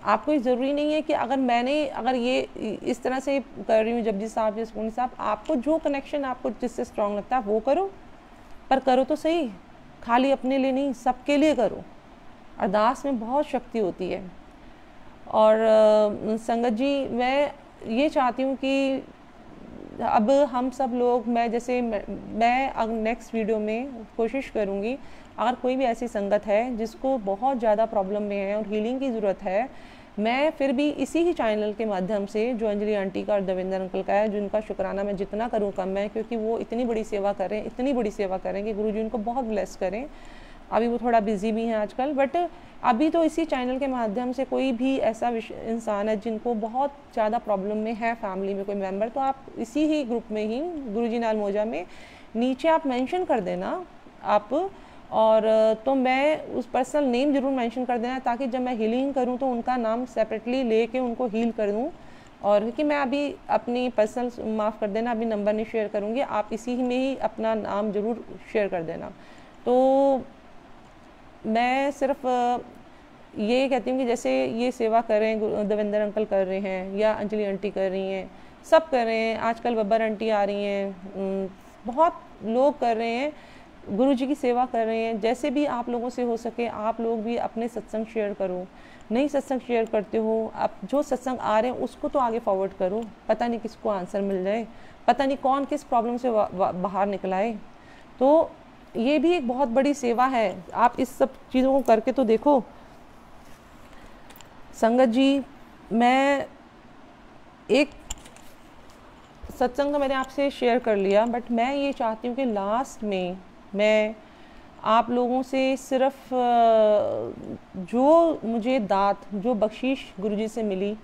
आपको ज़रूरी नहीं है कि अगर ये इस तरह से कर रही हूँ जपजी साहब या सुखमनी साहब, आपको जो कनेक्शन आपको जिससे स्ट्रांग लगता है वो करो, पर करो तो सही, खाली अपने लिए नहीं, सबके लिए करो। अरदास में बहुत शक्ति होती है। और संगत जी, मैं ये चाहती हूँ कि अब हम सब लोग, मैं अब नेक्स्ट वीडियो में कोशिश करूँगी, अगर कोई भी ऐसी संगत है जिसको बहुत ज़्यादा प्रॉब्लम में है और हीलिंग की ज़रूरत है, मैं फिर भी इसी ही चैनल के माध्यम से, जो अंजलि आंटी का और देवेंद्र अंकल का है, जिनका शुक्राना मैं जितना करूँ कम है, क्योंकि वो इतनी बड़ी सेवा करें, इतनी बड़ी सेवा करें कि गुरुजी उनको बहुत ब्लेस करें। अभी वो थोड़ा बिजी भी हैं आजकल, बट अभी तो इसी चैनल के माध्यम से कोई भी ऐसा इंसान है जिनको बहुत ज़्यादा प्रॉब्लम में है, फैमिली में कोई मेंबर, तो आप इसी ही ग्रुप में ही गुरुजी नाल मोजा में नीचे आप मेंशन कर देना आप, और तो मैं उस पर्सनल नेम ज़रूर मेंशन कर देना, ताकि जब मैं हीलिंग करूं तो उनका नाम सेपरेटली लेके उनको हील कर दूं। और कि मैं अभी अपनी पर्सनल, माफ़ कर देना, अभी नंबर नहीं शेयर करूंगी, आप इसी में ही अपना नाम ज़रूर शेयर कर देना। तो मैं सिर्फ ये कहती हूँ कि जैसे ये सेवा कर रहे हैं, देवेंद्र अंकल कर रहे हैं या अंजलि आंटी कर रही हैं, सब कर रहे हैं, आजकल बब्बर आंटी आ रही हैं, बहुत लोग कर रहे हैं, गुरुजी की सेवा कर रहे हैं। जैसे भी आप लोगों से हो सके आप लोग भी अपने सत्संग शेयर करो। नहीं सत्संग शेयर करते हो, आप जो सत्संग आ रहे हैं उसको तो आगे फॉरवर्ड करो, पता नहीं किसको आंसर मिल जाए, पता नहीं कौन किस प्रॉब्लम से बाहर निकलाए। तो ये भी एक बहुत बड़ी सेवा है, आप इस सब चीज़ों को करके तो देखो। संगत जी, मैं एक सत्संग मैंने आपसे शेयर कर लिया, बट मैं ये चाहती हूँ कि लास्ट में मैं आप लोगों से सिर्फ जो मुझे दात, जो बख्शीश गुरुजी से मिली,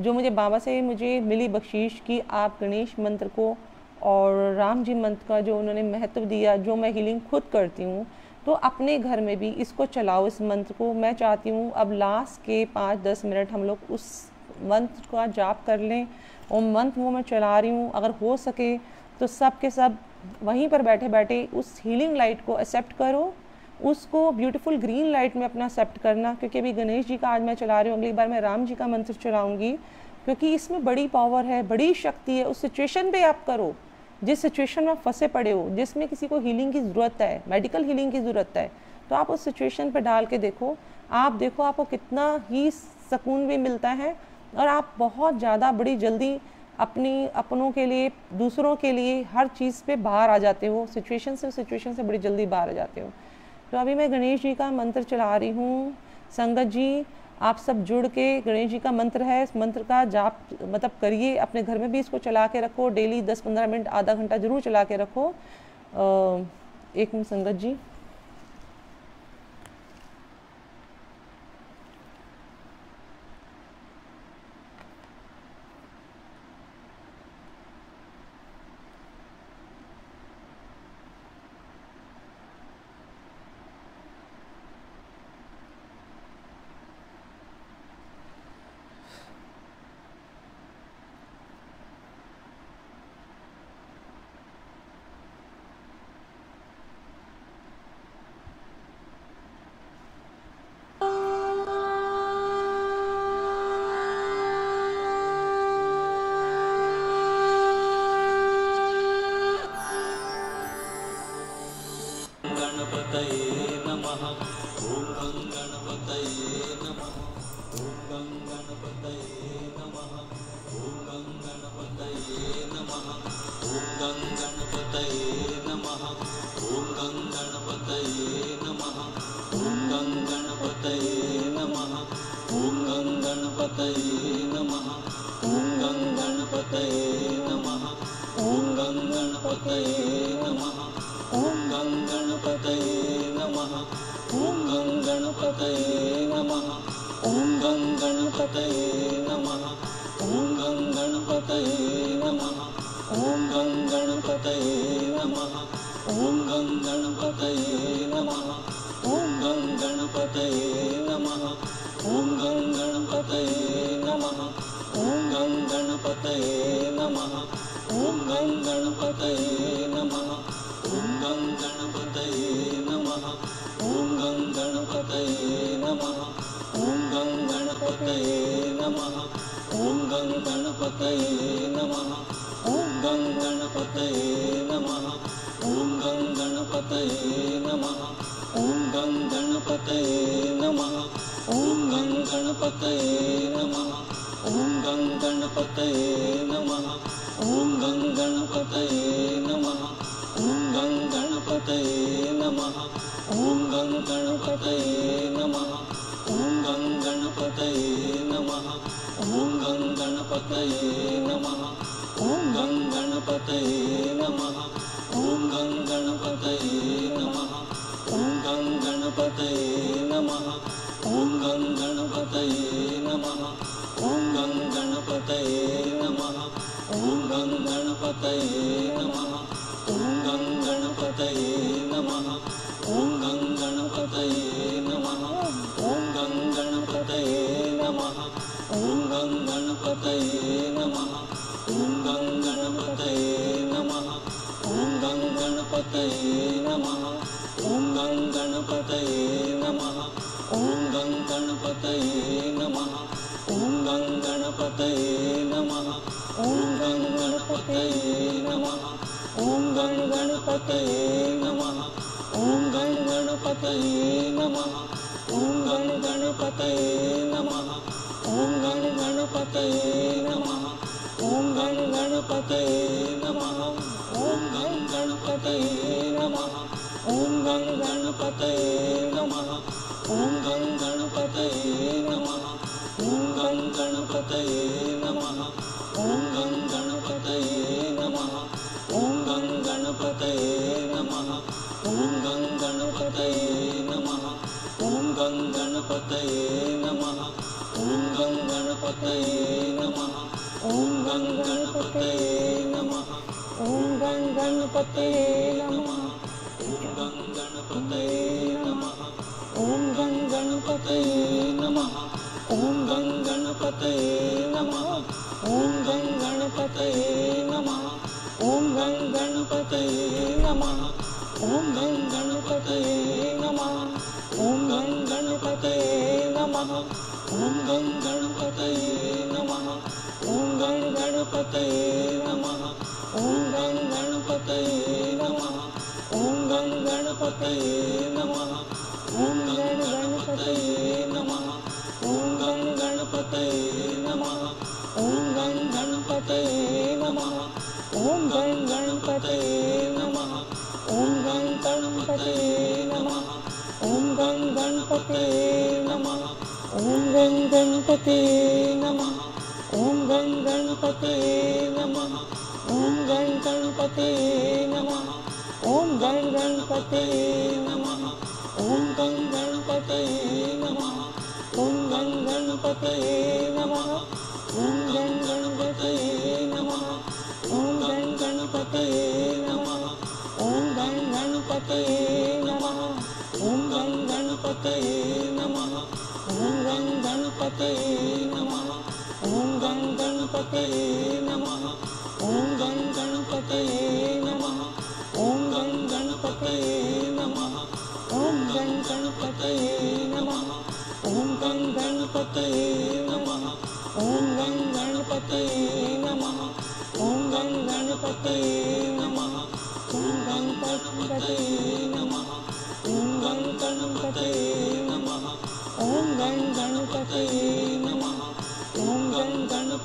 जो मुझे बाबा से मुझे मिली बख्शीश की, आप गणेश मंत्र को और राम जी मंत्र का जो उन्होंने महत्व दिया, जो मैं हीलिंग खुद करती हूँ, तो अपने घर में भी इसको चलाओ, इस मंत्र को। मैं चाहती हूँ अब लास्ट के 5-10 मिनट हम लोग उस मंत्र का जाप कर लें, और मंत्र वो मैं चला रही हूँ, अगर हो सके तो सब के सब वहीं पर बैठे बैठे उस हीलिंग लाइट को एक्सेप्ट करो, उसको ब्यूटीफुल ग्रीन लाइट में अपना एक्सेप्ट करना। क्योंकि अभी गणेश जी का आज मैं चला रही हूँ, अगली बार मैं राम जी का मंत्र चलाऊँगी, क्योंकि इसमें बड़ी पावर है, बड़ी शक्ति है। उस सिचुएशन पे आप करो जिस सिचुएशन में फंसे पड़े हो, जिसमें किसी को हीलिंग की ज़रूरत है, मेडिकल हीलिंग की ज़रूरत है, तो आप उस सिचुएशन पे डाल के देखो, आप देखो आपको कितना ही सुकून भी मिलता है, और आप बहुत ज़्यादा बड़ी जल्दी अपनों के लिए, दूसरों के लिए, हर चीज़ पे बाहर आ जाते हो, सिचुएशन से बड़ी जल्दी बाहर आ जाते हो। तो अभी मैं गणेश जी का मंत्र चला रही हूँ। संगत जी, आप सब जुड़ के, गणेश जी का मंत्र है, इस मंत्र का जाप मतलब करिए, अपने घर में भी इसको चला के रखो, डेली 10-15 मिनट, आधा घंटा जरूर चला के रखो। एक मिनट संगत जी।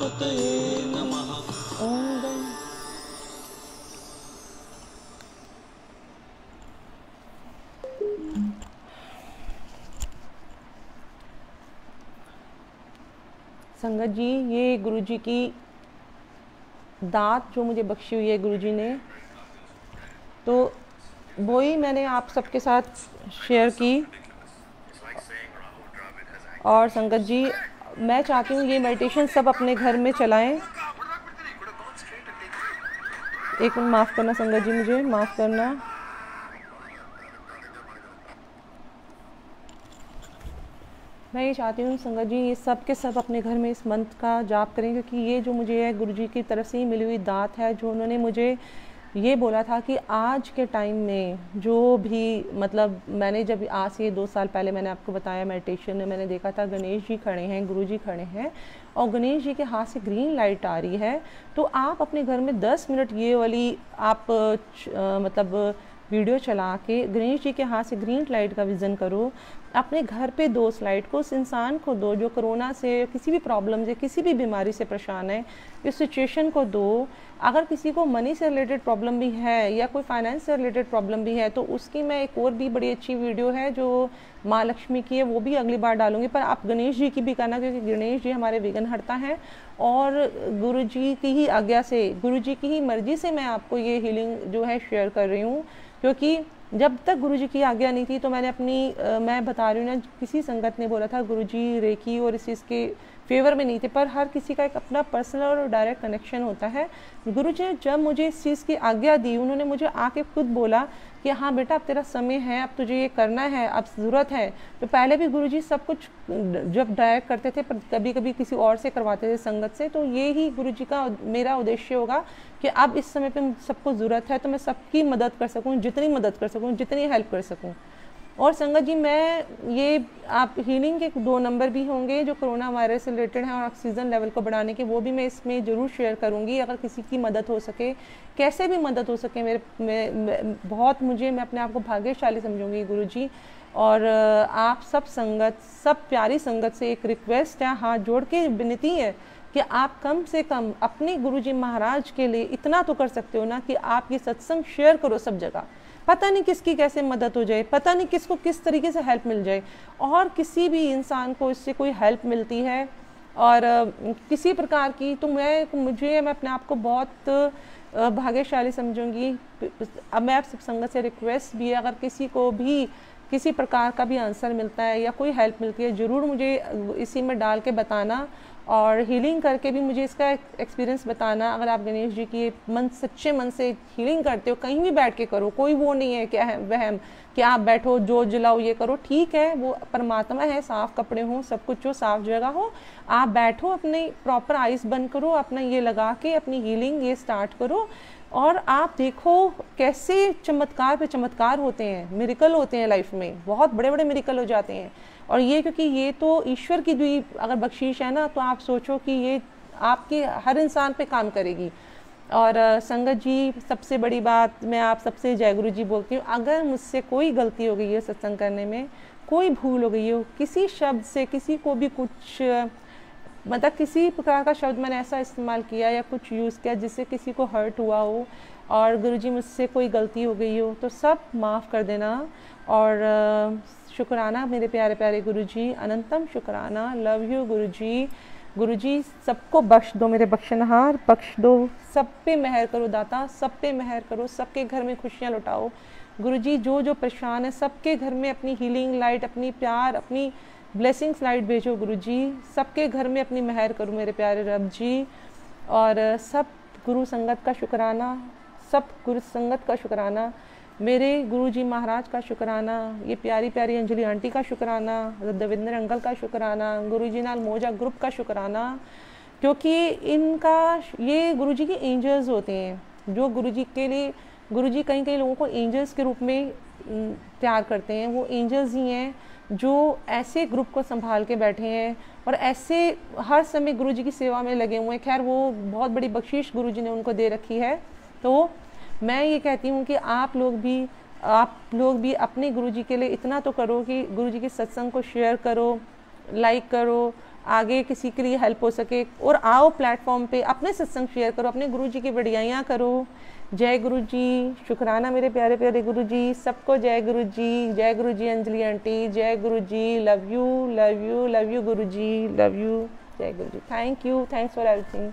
गणपतये नमः। ओम गण संगत जी, ये गुरुजी की दात जो मुझे बख्शी हुई है गुरुजी ने, तो वही मैंने आप सबके साथ शेयर की। और संगत जी, मैं चाहती हूँ ये मेडिटेशन सब अपने घर में चलाएं। एक मिनट माफ़ करना संगत जी, मुझे माफ़ करना। मैं ये चाहती हूँ संगत जी, ये सब के सब अपने घर में इस मंत्र का जाप करें, क्योंकि ये जो मुझे है गुरुजी की तरफ से ही मिली हुई दात है, जो उन्होंने मुझे ये बोला था कि आज के टाइम में जो भी, मतलब मैंने जब आज से 2 साल पहले मैंने आपको बताया मेडिटेशन में मैंने देखा था गणेश जी खड़े हैं, गुरुजी खड़े हैं और गणेश जी के हाथ से ग्रीन लाइट आ रही है। तो आप अपने घर में 10 मिनट ये वाली आप मतलब वीडियो चला के गणेश जी के हाथ से ग्रीन लाइट का विज़न करो, अपने घर पे 2 स्लाइड को उस इंसान को दो जो कोरोना से, किसी भी प्रॉब्लम से, किसी भी बीमारी से परेशान है, इस सिचुएशन को दो। अगर किसी को मनी से रिलेटेड प्रॉब्लम भी है या कोई फाइनेंस से रिलेटेड प्रॉब्लम भी है, तो उसकी मैं एक और भी बड़ी अच्छी वीडियो है जो माँ लक्ष्मी की है, वो भी अगली बार डालूंगी। पर आप गणेश जी की भी करना, क्योंकि गणेश जी हमारे विघ्नहर्ता हैं और गुरु जी की ही आज्ञा से, गुरु जी की ही मर्जी से मैं आपको ये हीलिंग जो है शेयर कर रही हूँ। क्योंकि जब तक गुरुजी की आज्ञा नहीं थी तो मैंने अपनी मैं बता रही हूँ ना, किसी संगत ने बोला था गुरुजी रेकी और इस चीज़ के फेवर में नहीं थे, पर हर किसी का एक अपना पर्सनल और डायरेक्ट कनेक्शन होता है। गुरुजी ने जब मुझे इस चीज़ की आज्ञा दी, उन्होंने मुझे आके खुद बोला कि हाँ बेटा, अब तेरा समय है, अब तुझे ये करना है, अब ज़रूरत है। तो पहले भी गुरुजी सब कुछ जब डायरेक्ट करते थे, पर कभी कभी किसी और से करवाते थे संगत से। तो ये ही गुरुजी का मेरा उद्देश्य होगा कि अब इस समय पे सबको ज़रूरत है, तो मैं सबकी मदद कर सकूँ, जितनी मदद कर सकूँ, जितनी हेल्प कर सकूँ। और संगत जी, मैं ये आप हीलिंग के 2 नंबर भी होंगे जो कोरोना वायरस से रिलेटेड हैं और ऑक्सीजन लेवल को बढ़ाने के, वो भी मैं इसमें ज़रूर शेयर करूँगी। अगर किसी की मदद हो सके, कैसे भी मदद हो सके, बहुत मैं अपने आप को भाग्यशाली समझूंगी गुरुजी। और आप सब संगत, सब प्यारी संगत से एक रिक्वेस्ट है, हाथ जोड़ के विनती है कि आप कम से कम अपने गुरुजी महाराज के लिए इतना तो कर सकते हो ना कि आप ये सत्संग शेयर करो सब जगह। पता नहीं किसकी कैसे मदद हो जाए, पता नहीं किसको किस तरीके से हेल्प मिल जाए, और किसी भी इंसान को इससे कोई हेल्प मिलती है और किसी प्रकार की, तो मैं अपने आप को बहुत भाग्यशाली समझूंगी। अब मैं आप सब संगत से रिक्वेस्ट भी है, अगर किसी को भी किसी प्रकार का भी आंसर मिलता है या कोई हेल्प मिलती है, ज़रूर मुझे इसी में डाल के बताना और हीलिंग करके भी मुझे इसका एक्सपीरियंस बताना। अगर आप गणेश जी की सच्चे मन से हीलिंग करते हो, कहीं भी बैठ के करो, कोई वो नहीं है क्या है वहम कि आप बैठो जोत जलाओ ये करो, ठीक है, वो परमात्मा है, साफ कपड़े हों, सब कुछ हो, साफ जगह हो, आप बैठो, अपने प्रॉपर आइस बंद करो, अपना ये लगा के अपनी हीलिंग ये स्टार्ट करो और आप देखो कैसे चमत्कार पे चमत्कार होते हैं, मिरेकल होते हैं लाइफ में, बहुत बड़े बड़े मिरेकल हो जाते हैं। और ये क्योंकि ये तो ईश्वर की दी अगर बख्शीश है ना, तो आप सोचो कि ये आपके हर इंसान पे काम करेगी। और संगत जी, सबसे बड़ी बात मैं आप सबसे जय गुरु जी बोलती हूँ, अगर मुझसे कोई गलती हो गई है सत्संग करने में, कोई भूल हो गई हो, किसी शब्द से किसी को भी कुछ मतलब किसी प्रकार का शब्द मैंने ऐसा इस्तेमाल किया या कुछ यूज़ किया जिससे किसी को हर्ट हुआ हो और गुरुजी मुझसे कोई गलती हो गई हो, तो सब माफ़ कर देना। और शुक्राना मेरे प्यारे प्यारे गुरुजी, अनंतम शुक्राना, लव यू गुरुजी। गुरुजी सबको बख्श दो, मेरे बख्शनहार बख्श दो, सब पे मेहर करो दाता, सब पे मेहर करो, सबके घर में खुशियाँ लुटाओ गुरुजी। जो जो परेशान है सबके घर में अपनी हीलिंग लाइट, अपनी प्यार, अपनी ब्लेसिंग्स लाइट भेजो गुरुजी, सबके घर में अपनी मेहर करो मेरे प्यारे रब जी। और सब गुरु संगत का शुक्राना, सब गुरु संगत का शुक्राना, मेरे गुरुजी महाराज का शुक्राना, ये प्यारी प्यारी अंजलि आंटी का शुक्राना, दविंदर अंकल का शुक्राना, गुरुजी नाल मोजा ग्रुप का शुक्राना, क्योंकि इनका ये गुरुजी के एंजल्स होते हैं जो गुरुजी के लिए, गुरुजी कई कई लोगों को एंजल्स के रूप में तैयार करते हैं। वो एंजल्स ही हैं जो ऐसे ग्रुप को संभाल के बैठे हैं और ऐसे हर समय गुरुजी की सेवा में लगे हुए हैं। खैर वो बहुत बड़ी बख्शीश गुरुजी ने उनको दे रखी है। तो मैं ये कहती हूँ कि आप लोग भी अपने गुरुजी के लिए इतना तो करो कि गुरुजी के सत्संग को शेयर करो, लाइक करो आगे किसी के लिए हेल्प हो सके। और आओ प्लेटफॉर्म पे अपने सत्संग शेयर करो, अपने गुरु जी की बढ़ियाइयाँ करो। जय गुरु जी, शुक्राना मेरे प्यारे प्यारे गुरु जी, सबको जय गुरु जी, जय गुरु जी अंजलि आंटी, जय Guru ji, love you love you love you Guru ji, love you, जय Guru ji, thank you, thanks for everything.